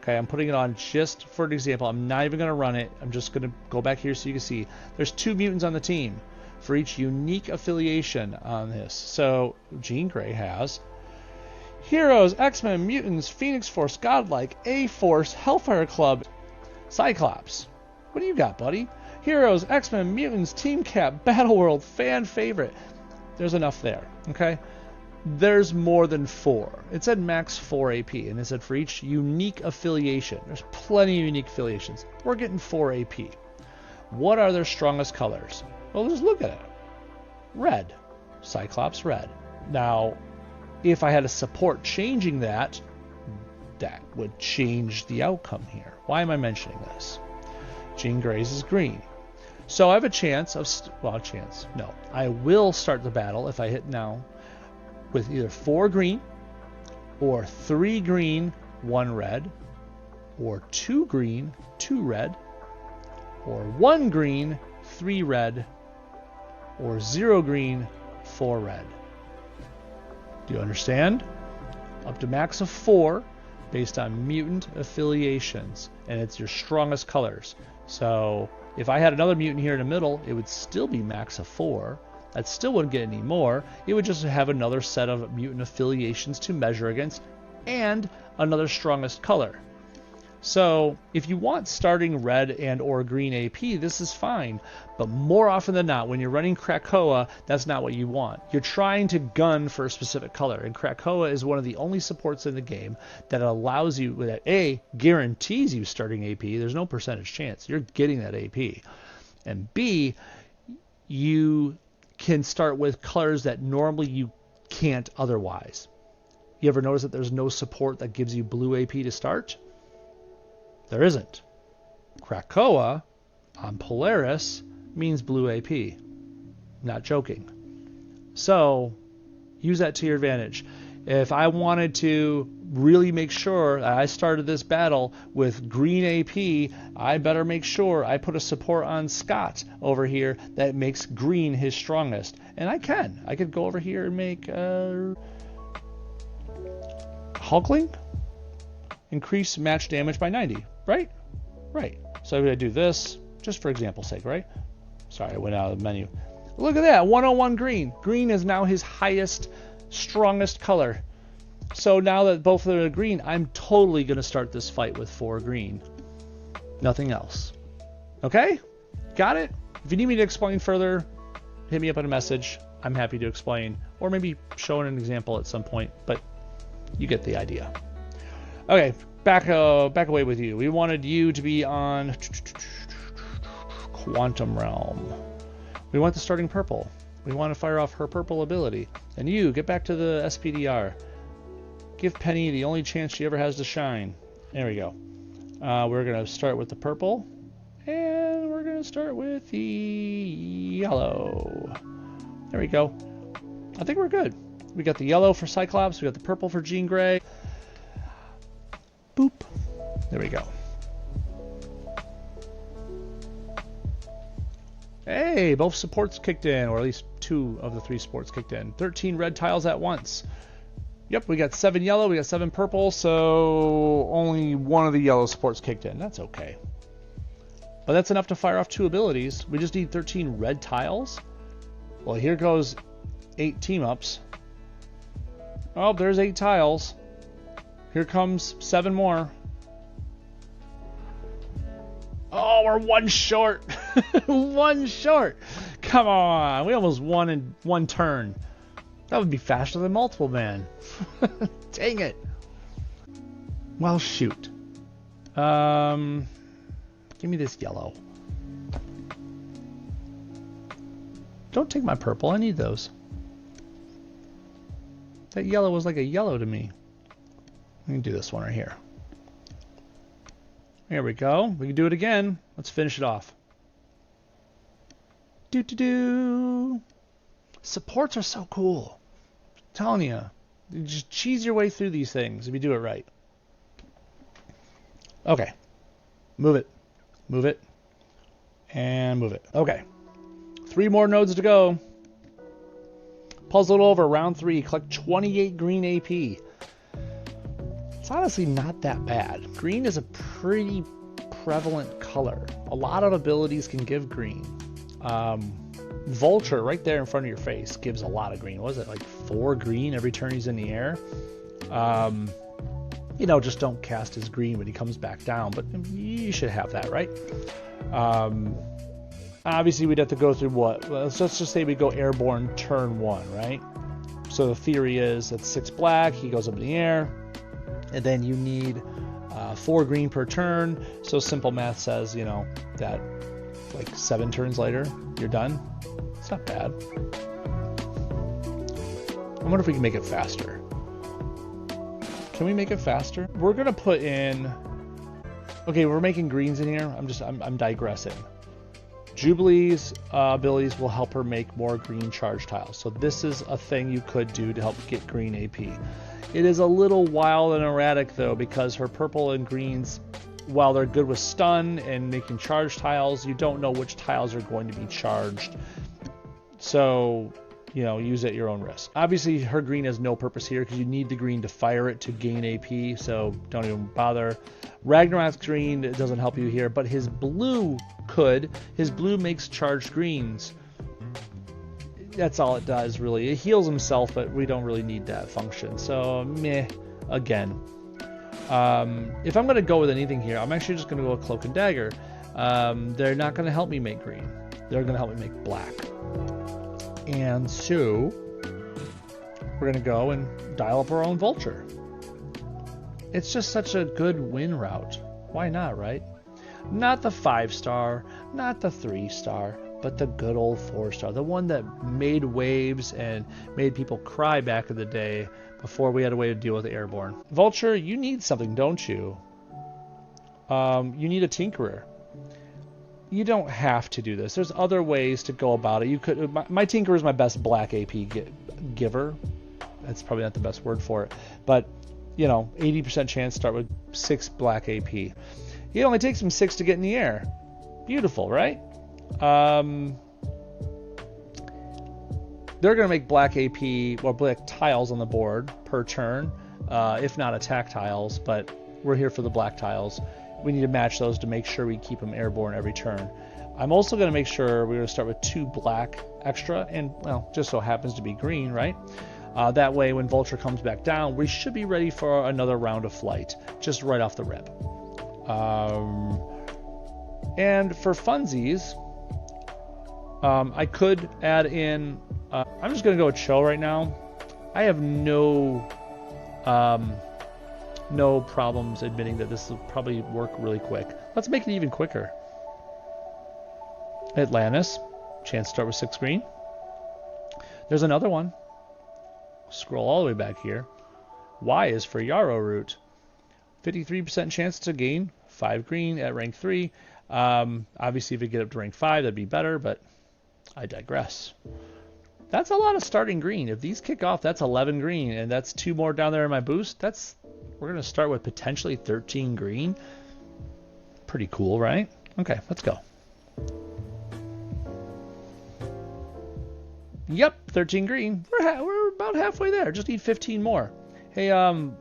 Okay, I'm putting it on just for an example. I'm not even going to run it. I'm just going to go back here so you can see. There's 2 mutants on the team for each unique affiliation on this. So Jean Grey has Heroes, X-Men, Mutants, Phoenix Force, Godlike, A-Force, Hellfire Club, Cyclops. What do you got, buddy? Heroes, X-Men, Mutants, Team Cap, Battle World, Fan Favorite. There's enough there, okay? There's more than 4. It said max 4 AP, and it said for each unique affiliation. There's plenty of unique affiliations. We're getting 4 AP. What are their strongest colors? Well, just look at it. Red. Cyclops red. Now, if I had a support changing that, that would change the outcome here. Why am I mentioning this? Jean Grey's is green. So I have a chance of, no. I will start the battle if I hit now with either 4 green or 3 green, 1 red, or 2 green, 2 red, or 1 green, 3 red, or 0 green, 4 red. Do you understand? Up to max of 4 based on mutant affiliations, and it's your strongest colors. So if I had another mutant here in the middle, it would still be max of 4. That still wouldn't get any more. It would just have another set of mutant affiliations to measure against and another strongest color. So if you want starting red and or green AP, this is fine. But more often than not, when you're running Krakoa, that's not what you want. You're trying to gun for a specific color, and Krakoa is one of the only supports in the game that allows you, that A, guarantees you starting AP. There's no percentage chance. You're getting that AP. And B, you can start with colors that normally you can't otherwise. You ever notice that there's no support that gives you blue AP to start? There isn't. Krakoa on Polaris means blue AP. Not joking. So use that to your advantage. If I wanted to really make sure that I started this battle with green AP, I better make sure I put a support on Scott over here that makes green his strongest. And I can. I could go over here and make Hulkling. Increase match damage by 90. Right? Right. So I'm going to do this, just for example's sake, right? Sorry, I went out of the menu. Look at that, 101 green. Green is now his highest, strongest color. So now that both of them are green, I'm totally going to start this fight with 4 green. Nothing else. Okay? Got it? If you need me to explain further, hit me up in a message. I'm happy to explain. Or maybe show an example at some point, but you get the idea. Okay, back away with you. We wanted you to be on Quantum Realm. We want the starting purple. We want to fire off her purple ability. And you, get back to the SPDR. Give Penny the only chance she ever has to shine. There we go. We're going to start with the purple. And we're going to start with the yellow. There we go. I think we're good. We got the yellow for Cyclops. We got the purple for Jean Grey. Boop. There we go. Hey, both supports kicked in, or at least 2 of the 3 supports kicked in. 13 red tiles at once. Yep, we got 7 yellow, we got 7 purple, so only 1 of the yellow supports kicked in. That's okay. But that's enough to fire off 2 abilities. We just need 13 red tiles. Well, here goes 8 team-ups. Oh, there's 8 tiles. Here comes 7 more. Oh, we're 1 short. 1 short. Come on. We almost won in 1 turn. That would be faster than multiple man. Dang it. Well, shoot. Give me this yellow. Don't take my purple. I need those. That yellow was like a yellow to me. We can do this one right here. Here we go. We can do it again. Let's finish it off. Do. Supports are so cool. I'm telling you. You just cheese your way through these things if you do it right. Okay. Move it. Move it. And move it. Okay. 3 more nodes to go. Puzzle it over. Round 3. Collect 28 green AP. It's honestly not that bad. Green is a pretty prevalent color. A lot of abilities can give green. Vulture right there in front of your face gives a lot of green. What is it, like 4 green every turn he's in the air? You know, just don't cast his green when he comes back down, but you should have that, right? Obviously, we'd have to go through what? Let's just say we go airborne turn 1, right? So the theory is that 6 black, he goes up in the air, and then you need 4 green per turn. So simple math says, you know, that like 7 turns later, you're done. It's not bad. I wonder if we can make it faster. Can we make it faster? We're gonna put in. Okay, we're making greens in here. I'm digressing. Jubilee's abilities will help her make more green charge tiles. So this is a thing you could do to help get green AP. It is a little wild and erratic though, because her purple and greens, while they're good with stun and making charge tiles, you don't know which tiles are going to be charged. So, you know, use at your own risk. Obviously, her green has no purpose here because you need the green to fire it to gain AP, so don't even bother. Ragnarok's green doesn't help you here, but his blue could. His blue makes charged greens. That's all it does, really. It heals himself, but we don't really need that function. So, meh, again. If I'm going to go with anything here, I'm actually just going to go with Cloak and Dagger. They're not going to help me make green. They're going to help me make black. And so we're going to go and dial up our own Vulture. It's just such a good win route. Why not, right? Not the 5-star, not the 3-star, but the good old 4-star. The one that made waves and made people cry back in the day before we had a way to deal with Airborne. Vulture, you need something, don't you? You need a Tinkerer. You don't have to do this. There's other ways to go about it. You could. My Tinkerer is my best black AP giver. That's probably not the best word for it, but you know, 80% chance start with 6 black AP. It only takes him 6 to get in the air. Beautiful, right? They're going to make black AP or black tiles on the board per turn, if not attack tiles, but we're here for the black tiles. We need to match those to make sure we keep them airborne every turn. I'm also going to make sure we're going to start with 2 black extra, and well, just so happens to be green, right? That way when Vulture comes back down, we should be ready for another round of flight, just right off the rip. And for funsies, I could add in, I'm just going to go with Cho right now. I have no problems admitting that this will probably work really quick. Let's make it even quicker. Atlantis, chance to start with 6 green. There's another one. Scroll all the way back here. Y is for Yarrow Root. 53% chance to gain 5 green at rank 3. Obviously, if we get up to rank 5, that'd be better, but I digress. That's a lot of starting green. If these kick off, that's 11 green, and that's 2 more down there in my boost. We're going to start with potentially 13 green. Pretty cool, right? Okay, let's go. Yep, 13 green. We're about halfway there. Just need 15 more. Hey, oh,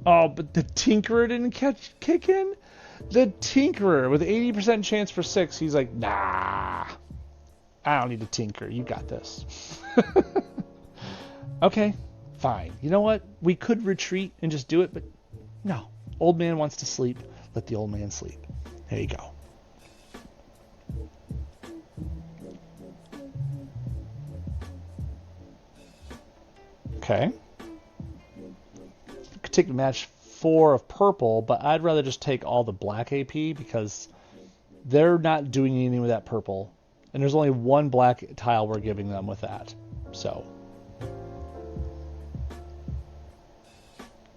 but the Tinkerer didn't kick in? The Tinkerer with 80% chance for 6. He's like, nah, I don't need a Tinker. You got this. Okay, fine. You know what? We could retreat and just do it, but no. Old man wants to sleep. Let the old man sleep. There you go. Okay. Could take match 4 of purple, but I'd rather just take all the black AP because they're not doing anything with that purple. And there's only 1 black tile we're giving them with that. So,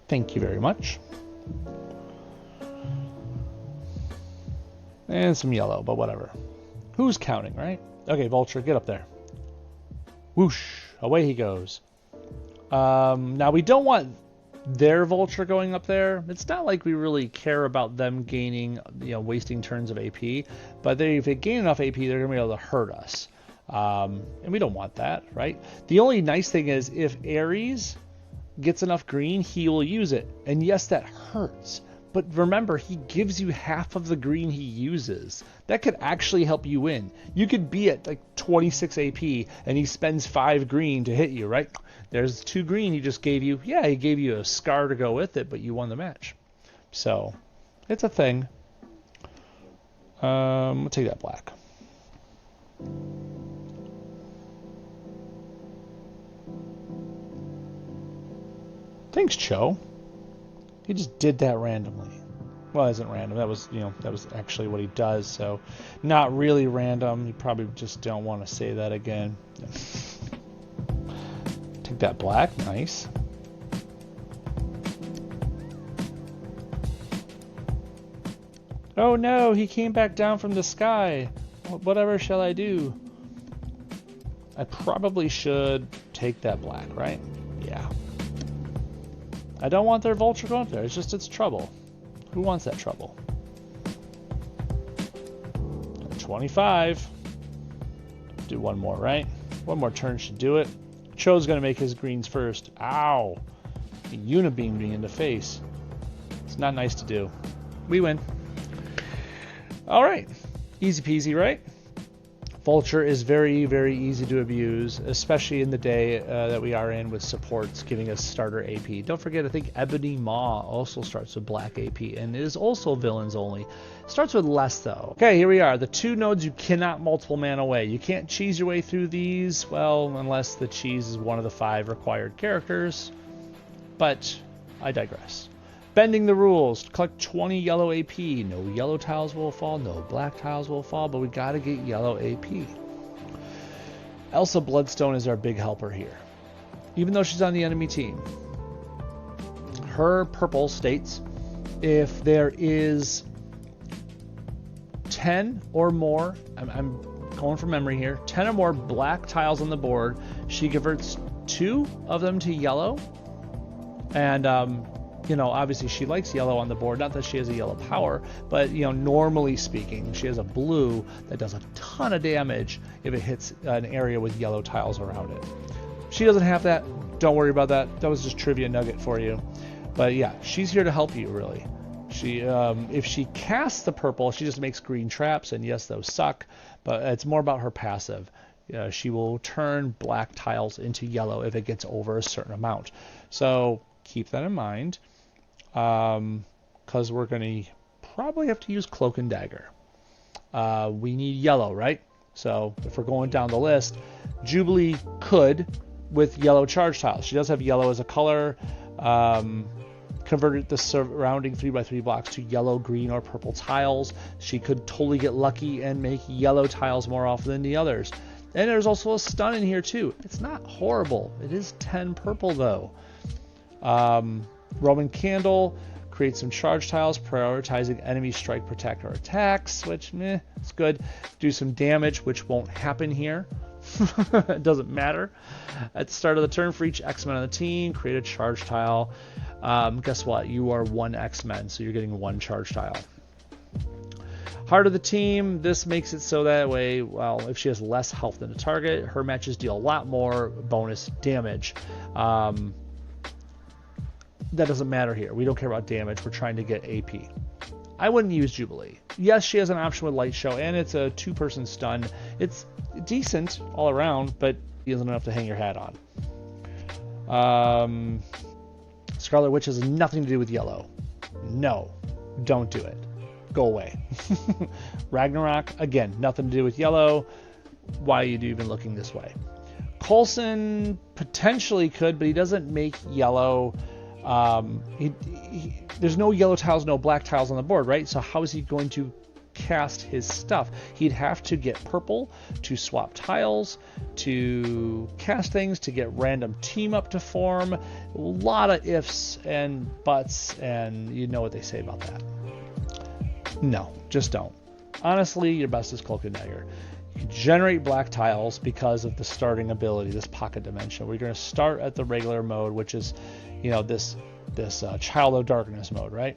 thank you very much. And some yellow, but whatever. Who's counting, right? Okay, Vulture, get up there. Whoosh, away he goes. Now we don't want their Vulture going up there. It's not like we really care about them gaining, wasting turns of AP. But if they gain enough AP, they're going to be able to hurt us. And we don't want that, right? The only nice thing is if Ares gets enough green, he will use it. And yes, that hurts. But remember, he gives you half of the green he uses. That could actually help you win. You could be at like 26 AP and he spends 5 green to hit you, right? There's 2 green he just gave you. Yeah, he gave you a scar to go with it, but you won the match. So, it's a thing. We'll take that black. Thanks, Cho. He just did that randomly. Well, it isn't random. That was, that was actually what he does. So, not really random. You probably just don't want to say that again. Take that black. Nice. Oh no, he came back down from the sky. Whatever shall I do? I probably should take that black, right? Yeah. I don't want their Vulture going up there. It's trouble. Who wants that trouble? 25. Do 1 more, right? 1 more turn should do it. Cho's going to make his greens first. Ow! He unibeamed me in the face. It's not nice to do. We win. All right. Easy peasy, right? Vulture is very, very easy to abuse, especially in the day that we are in with supports giving us starter AP. Don't forget, I think Ebony Maw also starts with black AP and is also villains only. Starts with less though. Okay, here we are. The 2 nodes you cannot multiple man away. You can't cheese your way through these, well, unless the cheese is one of the 5 required characters. But I digress. Bending the rules. Collect 20 yellow AP. No yellow tiles will fall. No black tiles will fall. But we gotta get yellow AP. Elsa Bloodstone is our big helper here. Even though she's on the enemy team. Her purple states if there is 10 or more, I'm going from memory here, 10 or more black tiles on the board, she converts 2 of them to yellow. And you know, obviously she likes yellow on the board. Not that she has a yellow power, but, you know, normally speaking, she has a blue that does a ton of damage if it hits an area with yellow tiles around it. She doesn't have that. Don't worry about that. That was just trivia nugget for you. But yeah, she's here to help you, really. She, if she casts the purple, she just makes green traps, and yes, those suck, but it's more about her passive. She will turn black tiles into yellow if it gets over a certain amount. So keep that in mind. Because we're going to probably have to use Cloak and Dagger. We need yellow, right? So if we're going down the list, Jubilee could with yellow charge tiles. She does have yellow as a color. Converted the surrounding 3x3 blocks to yellow, green, or purple tiles. She could totally get lucky and make yellow tiles more often than the others. And there's also a stun in here too. It's not horrible. It is 10 purple though. Roman Candle creates some charge tiles, prioritizing enemy strike, protect, or attacks, which it's good. Do some damage, which won't happen here. It doesn't matter. At the start of the turn, for each X-Men on the team, create a charge tile. Guess what? You are 1 X-Men, so you're getting 1 charge tile. Heart of the team, this makes it so that way, well, if she has less health than the target, her matches deal a lot more bonus damage. That doesn't matter here. We don't care about damage. We're trying to get AP. I wouldn't use Jubilee. Yes, she has an option with Light Show, and it's a 2-person stun. It's decent all around, but it isn't enough to hang your hat on. Scarlet Witch has nothing to do with yellow. No, don't do it. Go away. Ragnarok, again, nothing to do with yellow. Why are you even looking this way? Coulson potentially could, but he doesn't make yellow. There's no yellow tiles, no black tiles on the board, right? So how is he going to cast his stuff? He'd have to get purple to swap tiles, to cast things, to get random team up to form. A lot of ifs and buts, and you know what they say about that. No, just don't. Honestly, your best is Cloak and Dagger. You can generate black tiles because of the starting ability, this pocket dimension. We're going to start at the regular mode, which is, you know, this Child of Darkness mode, right?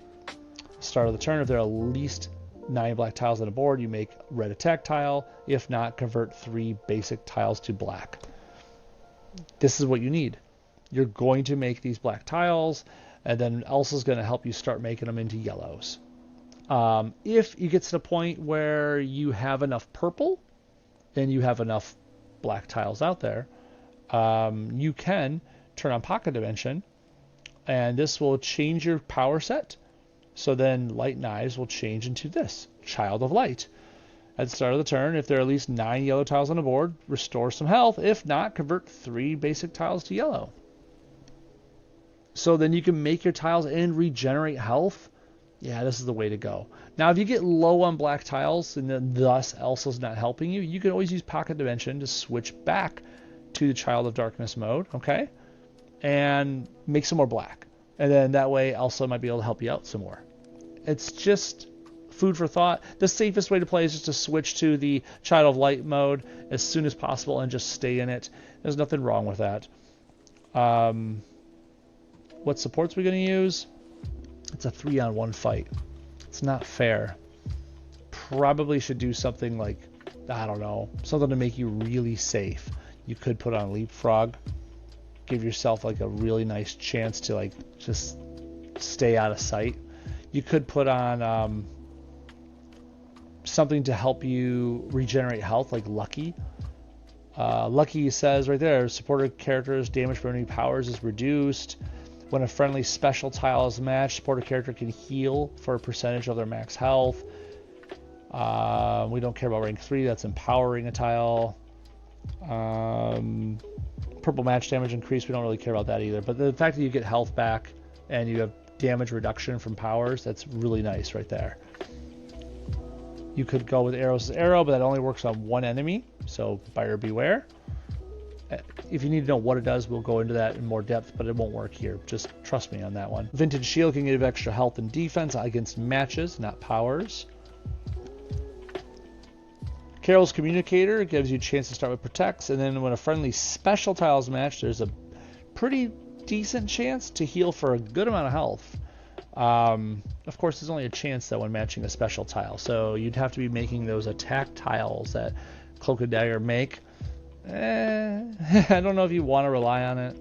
Start of the turn, if there are at least 9 black tiles on the board, you make red attack tile. If not, convert 3 basic tiles to black. This is what you need. You're going to make these black tiles, and then Elsa's going to help you start making them into yellows. If you get to the point where you have enough purple and you have enough black tiles out there, you can turn on Pocket Dimension, and this will change your power set. So then Light Knives will change into this, Child of Light. At the start of the turn, if there are at least 9 yellow tiles on the board, restore some health. If not, convert 3 basic tiles to yellow. So then you can make your tiles and regenerate health. Yeah, this is the way to go. Now, if you get low on black tiles, and then thus Elsa's not helping you, you can always use Pocket Dimension to switch back to the Child of Darkness mode, okay? And make some more black. And then that way Elsa might be able to help you out some more. It's just food for thought. The safest way to play is just to switch to the Child of Light mode as soon as possible and just stay in it. There's nothing wrong with that. What supports are we going to use? It's a 3-on-1 fight. It's not fair. Probably should do something like, I don't know, something to make you really safe. You could put on Leapfrog. Give yourself like a really nice chance to like just stay out of sight. You could put on something to help you regenerate health, like Lucky. Lucky says right there, supporter characters' damage from enemy powers is reduced. When a friendly special tile is matched, supporter character can heal for a percentage of their max health. We don't care about rank 3, that's empowering a tile. Purple match damage increase, we don't really care about that either. But the fact that you get health back and you have damage reduction from powers, that's really nice right there. You could go with Arrows' Arrow, but that only works on one enemy, so buyer beware. If you need to know what it does, we'll go into that in more depth, but it won't work here. Just trust me on that one. Vintage Shield can give extra health and defense against matches, not powers. Carol's Communicator gives you a chance to start with Protects, and then when a friendly special tile is matched, there's a pretty decent chance to heal for a good amount of health. Of course, there's only a chance that when matching a special tile, so you'd have to be making those attack tiles that Cloak and Dagger make. I don't know if you want to rely on it.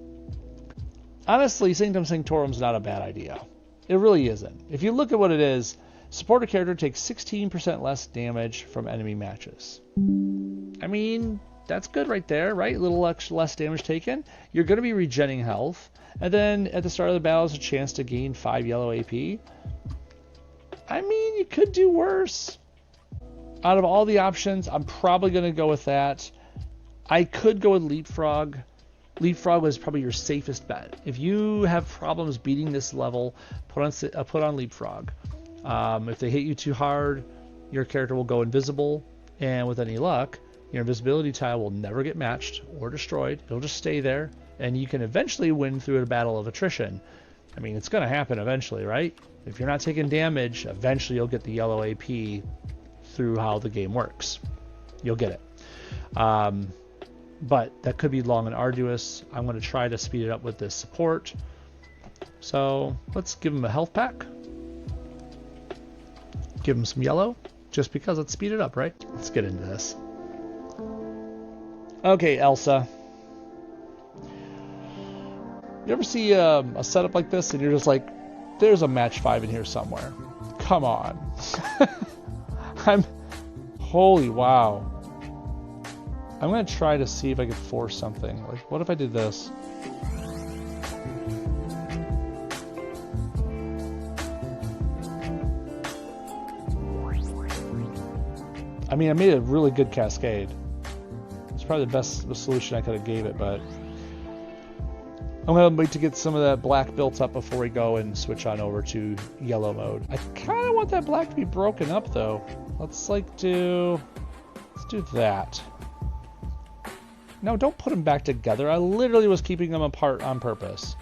Honestly, Sanctum Sanctorum's not a bad idea. It really isn't. If you look at what it is, supporter character takes 16% less damage from enemy matches. I mean, that's good right there, right? A little less damage taken. You're going to be regenerating health. And then at the start of the battle, there's a chance to gain 5 yellow AP. I mean, you could do worse. Out of all the options, I'm probably going to go with that. I could go with Leapfrog. Leapfrog was probably your safest bet. If you have problems beating this level, put on Leapfrog. If they hit you too hard, your character will go invisible, and with any luck, your invisibility tile will never get matched or destroyed. It'll just stay there, and you can eventually win through a battle of attrition. I mean, it's going to happen eventually, right? If you're not taking damage, eventually you'll get the yellow AP through how the game works. You'll get it. But that could be long and arduous. I'm going to try to speed it up with this support. So let's give him a health pack. Give him some yellow, just because let's speed it up, right? Let's get into this. Okay, Elsa. You ever see a setup like this and you're just like, there's a match 5 in here somewhere. Come on. Holy wow. I'm going to try to see if I can force something. Like, what if I did this? I mean, I made a really good cascade. It's probably the best solution I could have gave it, but I'm going to wait to get some of that black built up before we go and switch on over to yellow mode. I kind of want that black to be broken up, though. Let's do that. No, don't put them back together. I literally was keeping them apart on purpose.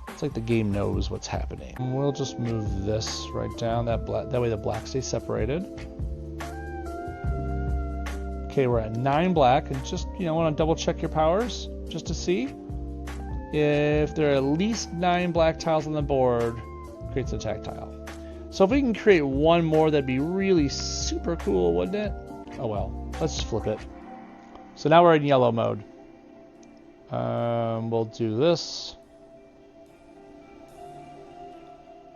It's like the game knows what's happening. We'll just move this right down. That way the black stays separated. Okay, we're at 9 black, and just, want to double check your powers just to see if there are at least 9 black tiles on the board. Creates an attack tile. So if we can create one more, that'd be really super cool, wouldn't it? Oh well, let's just flip it. So now we're in yellow mode. We'll do this.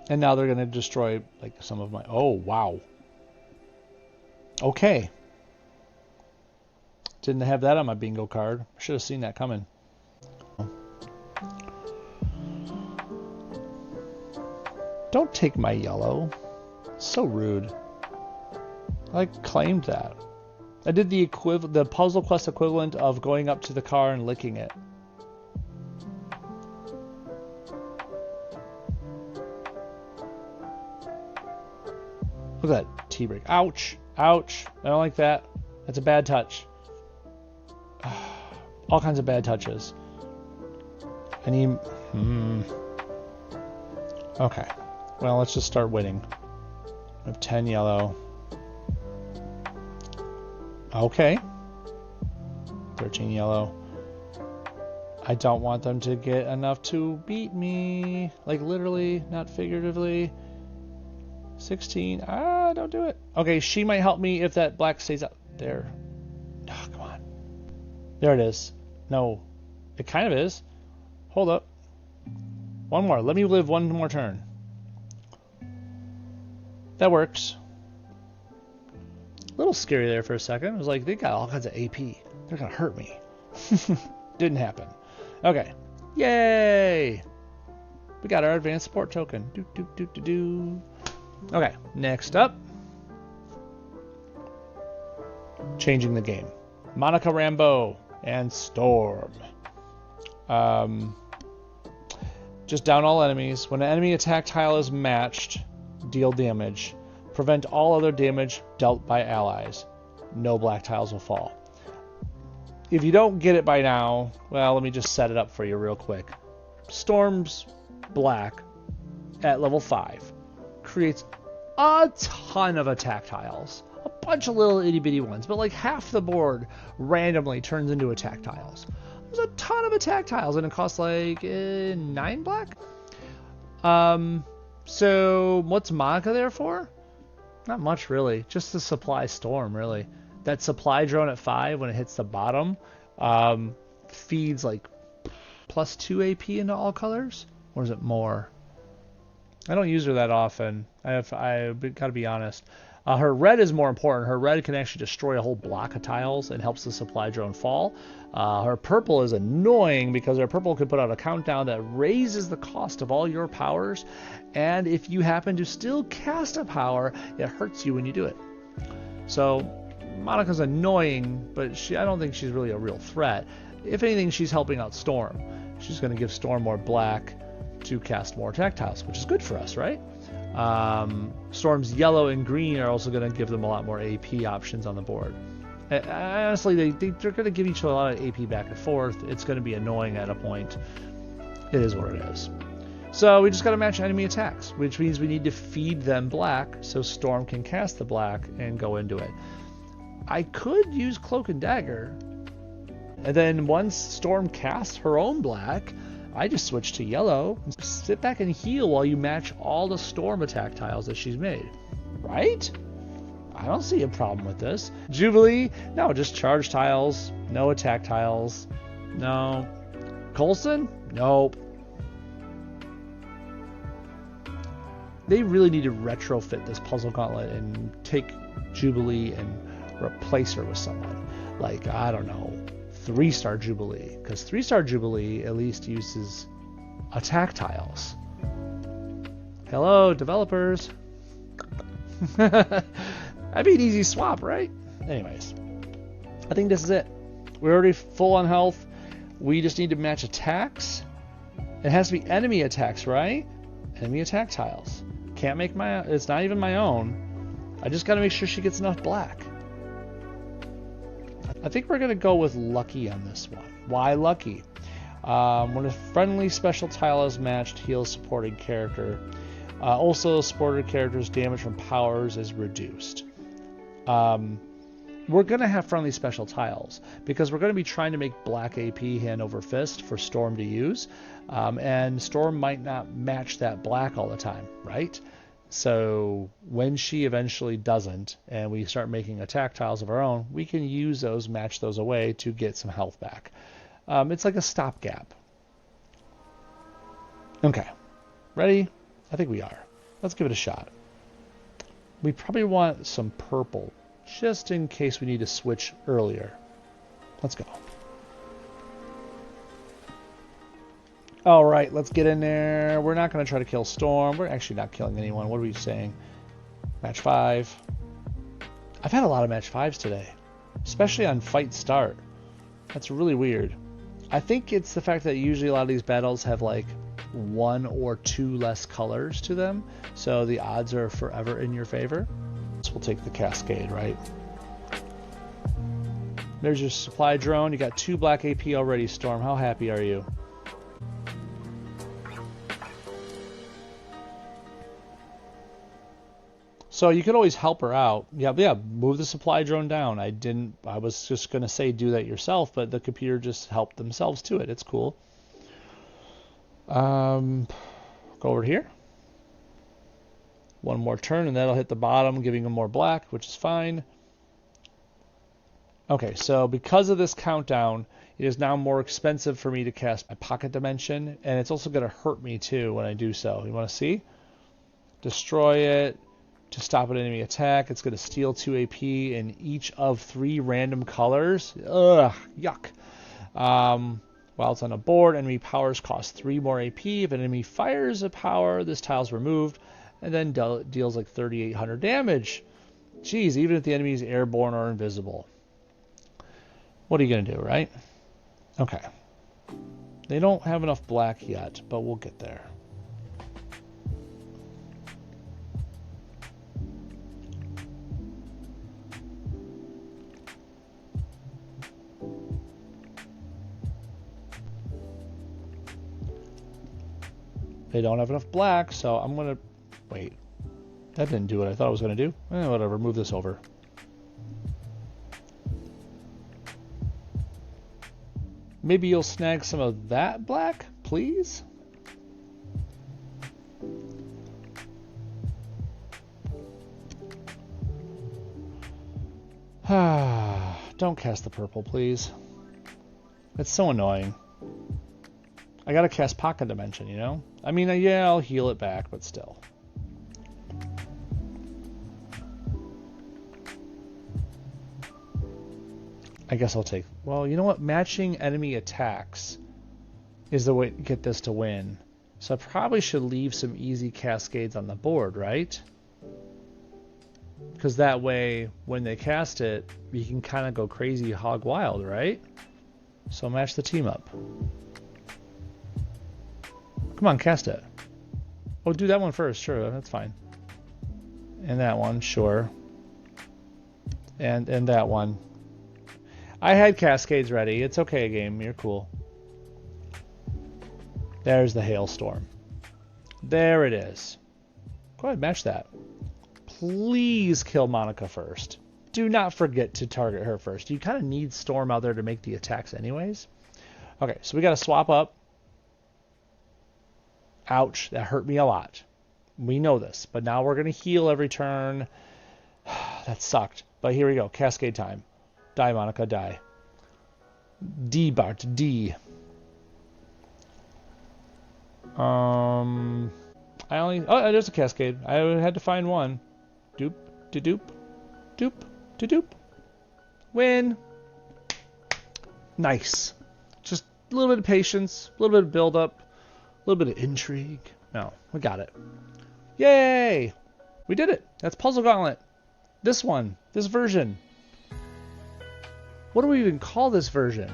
And now they're going to destroy like some of my... Oh, wow. Okay. Didn't have that on my bingo card. Should have seen that coming. Don't take my yellow. So rude. I claimed that. I did the puzzle quest equivalent of going up to the car and licking it. Look at that T-break. Ouch. Ouch. I don't like that. That's a bad touch. All kinds of bad touches. I need... Okay. Well, let's just start winning. I have 10 yellow. Okay. 13 yellow. I don't want them to get enough to beat me. Like literally, not figuratively. 16. Don't do it. Okay, she might help me if that black stays up there. Oh, come on. There it is. No. It kind of is. Hold up. One more. Let me live one more turn. That works. A little scary there for a second. It was like, they got all kinds of AP. They're going to hurt me. Didn't happen. Okay. Yay! We got our advanced support token. Okay, next up. Changing the game. Monica Rambeau and Storm. Just down all enemies. When an enemy attack tile is matched, deal damage. Prevent all other damage dealt by allies. No black tiles will fall. If you don't get it by now, well, let me just set it up for you real quick. Storm's black at level 5 creates a ton of attack tiles. A bunch of little itty bitty ones, but like half the board randomly turns into attack tiles. There's a ton of attack tiles, and it costs like 9 black. So what's Monica there for? Not much, really. Just to supply Storm, really. That supply drone at 5, when it hits the bottom, feeds like plus 2 AP into all colors? Or is it more? I don't use her that often. I've got to be honest. Her red is more important. Her red can actually destroy a whole block of tiles and helps the supply drone fall. Her purple is annoying because her purple can put out a countdown that raises the cost of all your powers. And if you happen to still cast a power, it hurts you when you do it. So Monica's annoying, but I don't think she's really a real threat. If anything, she's helping out Storm. She's going to give Storm more black to cast more attack tiles, which is good for us, right? Storm's yellow and green are also going to give them a lot more AP options on the board. Honestly, they're going to give each other a lot of AP back and forth. It's going to be annoying at a point. It is what it is. So we just got to match enemy attacks, which means we need to feed them black so Storm can cast the black and go into it. I could use Cloak and Dagger, and then once Storm casts her own black, I just switch to yellow, sit back and heal while you match all the Storm attack tiles that she's made. Right? I don't see a problem with this. Jubilee? No, just charge tiles. No attack tiles. No. Coulson? Nope. They really need to retrofit this puzzle gauntlet and take Jubilee and replace her with someone. Like, I don't know, 3-star Jubilee. Because 3-star Jubilee at least uses attack tiles. Hello, developers. That'd be an easy swap, right? Anyways, I think this is it. We're already full on health. We just need to match attacks. It has to be enemy attacks, right? Enemy attack tiles. Can't make it's not even my own. I just got to make sure she gets enough black. I think we're going to go with Lucky on this one. Why Lucky? When a friendly special tile is matched, heals supporting character. Also, supported character's damage from powers is reduced. We're going to have friendly special tiles because we're going to be trying to make black AP hand over fist for Storm to use. And Storm might not match that black all the time, right? So when she eventually doesn't and we start making attack tiles of our own, we can use those, match those away to get some health back. It's like a stopgap. Okay. Ready? I think we are. Let's give it a shot. We probably want some purple just in case we need to switch earlier. Let's go. All right, let's get in there. We're not going to try to kill Storm. We're actually not killing anyone. What are we saying? Match 5. I've had a lot of match 5s today, especially on fight start. That's really weird. I think it's the fact that usually a lot of these battles have like 1 or 2 less colors to them, so the odds are forever in your favor. So we'll take the Cascade, right? There's your supply drone. You got 2 black AP already, Storm. How happy are you? So you could always help her out. Yeah, move the supply drone down. I was just going to say do that yourself, but the computer just helped themselves to it. It's cool. Go over here. One more turn, and that'll hit the bottom, giving them more black, which is fine. Okay, so because of this countdown, it is now more expensive for me to cast my Pocket Dimension, and it's also going to hurt me too when I do so. You want to see? Destroy it. To stop an enemy attack, it's going to steal 2 AP in each of 3 random colors. Ugh, yuck. While it's on a board, enemy powers cost 3 more AP. If an enemy fires a power, this tile's removed, and then deals like 3,800 damage. Jeez, even if the enemy is airborne or invisible. What are you going to do, right? Okay. They don't have enough black yet, but we'll get there. They don't have enough black, so I'm going to... Wait. That didn't do what I thought it was going to do. Whatever, move this over. Maybe you'll snag some of that black, please? Don't cast the purple, please. It's so annoying. I gotta cast Pocket Dimension, you know? I mean, yeah, I'll heal it back, but still. I guess I'll take... Well, you know what? Matching enemy attacks is the way to get this to win. So I probably should leave some easy cascades on the board, right? Because that way, when they cast it, you can kind of go crazy hog wild, right? So match the team up. Come on, cast it. Oh, do that one first. Sure, that's fine. And that one, sure. And that one. I had cascades ready. It's okay, game. You're cool. There's the hailstorm. There it is. Go ahead, match that. Please kill Monica first. Do not forget to target her first. You kind of need Storm out there to make the attacks anyways. Okay, so we got to swap up. Ouch, that hurt me a lot. We know this, but now we're going to heal every turn. That sucked. But here we go. Cascade time. Die, Monica, die. D, Bart, D. I only... Oh, there's a cascade. I had to find one. Doop, de-doop, doop, de-doop. Win. Nice. Just a little bit of patience, a little bit of build-up. A little bit of intrigue. No, we got it. Yay! We did it. That's Puzzle Gauntlet. This one. This version. What do we even call this version?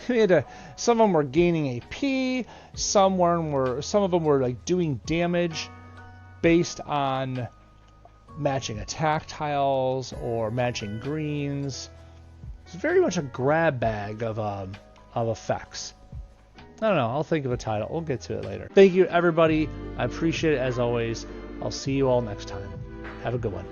We had to, some of them were gaining AP. Some of them were like doing damage based on matching attack tiles or matching greens. It's very much a grab bag of effects. I don't know. I'll think of a title. We'll get to it later. Thank you, everybody. I appreciate it as always. I'll see you all next time. Have a good one.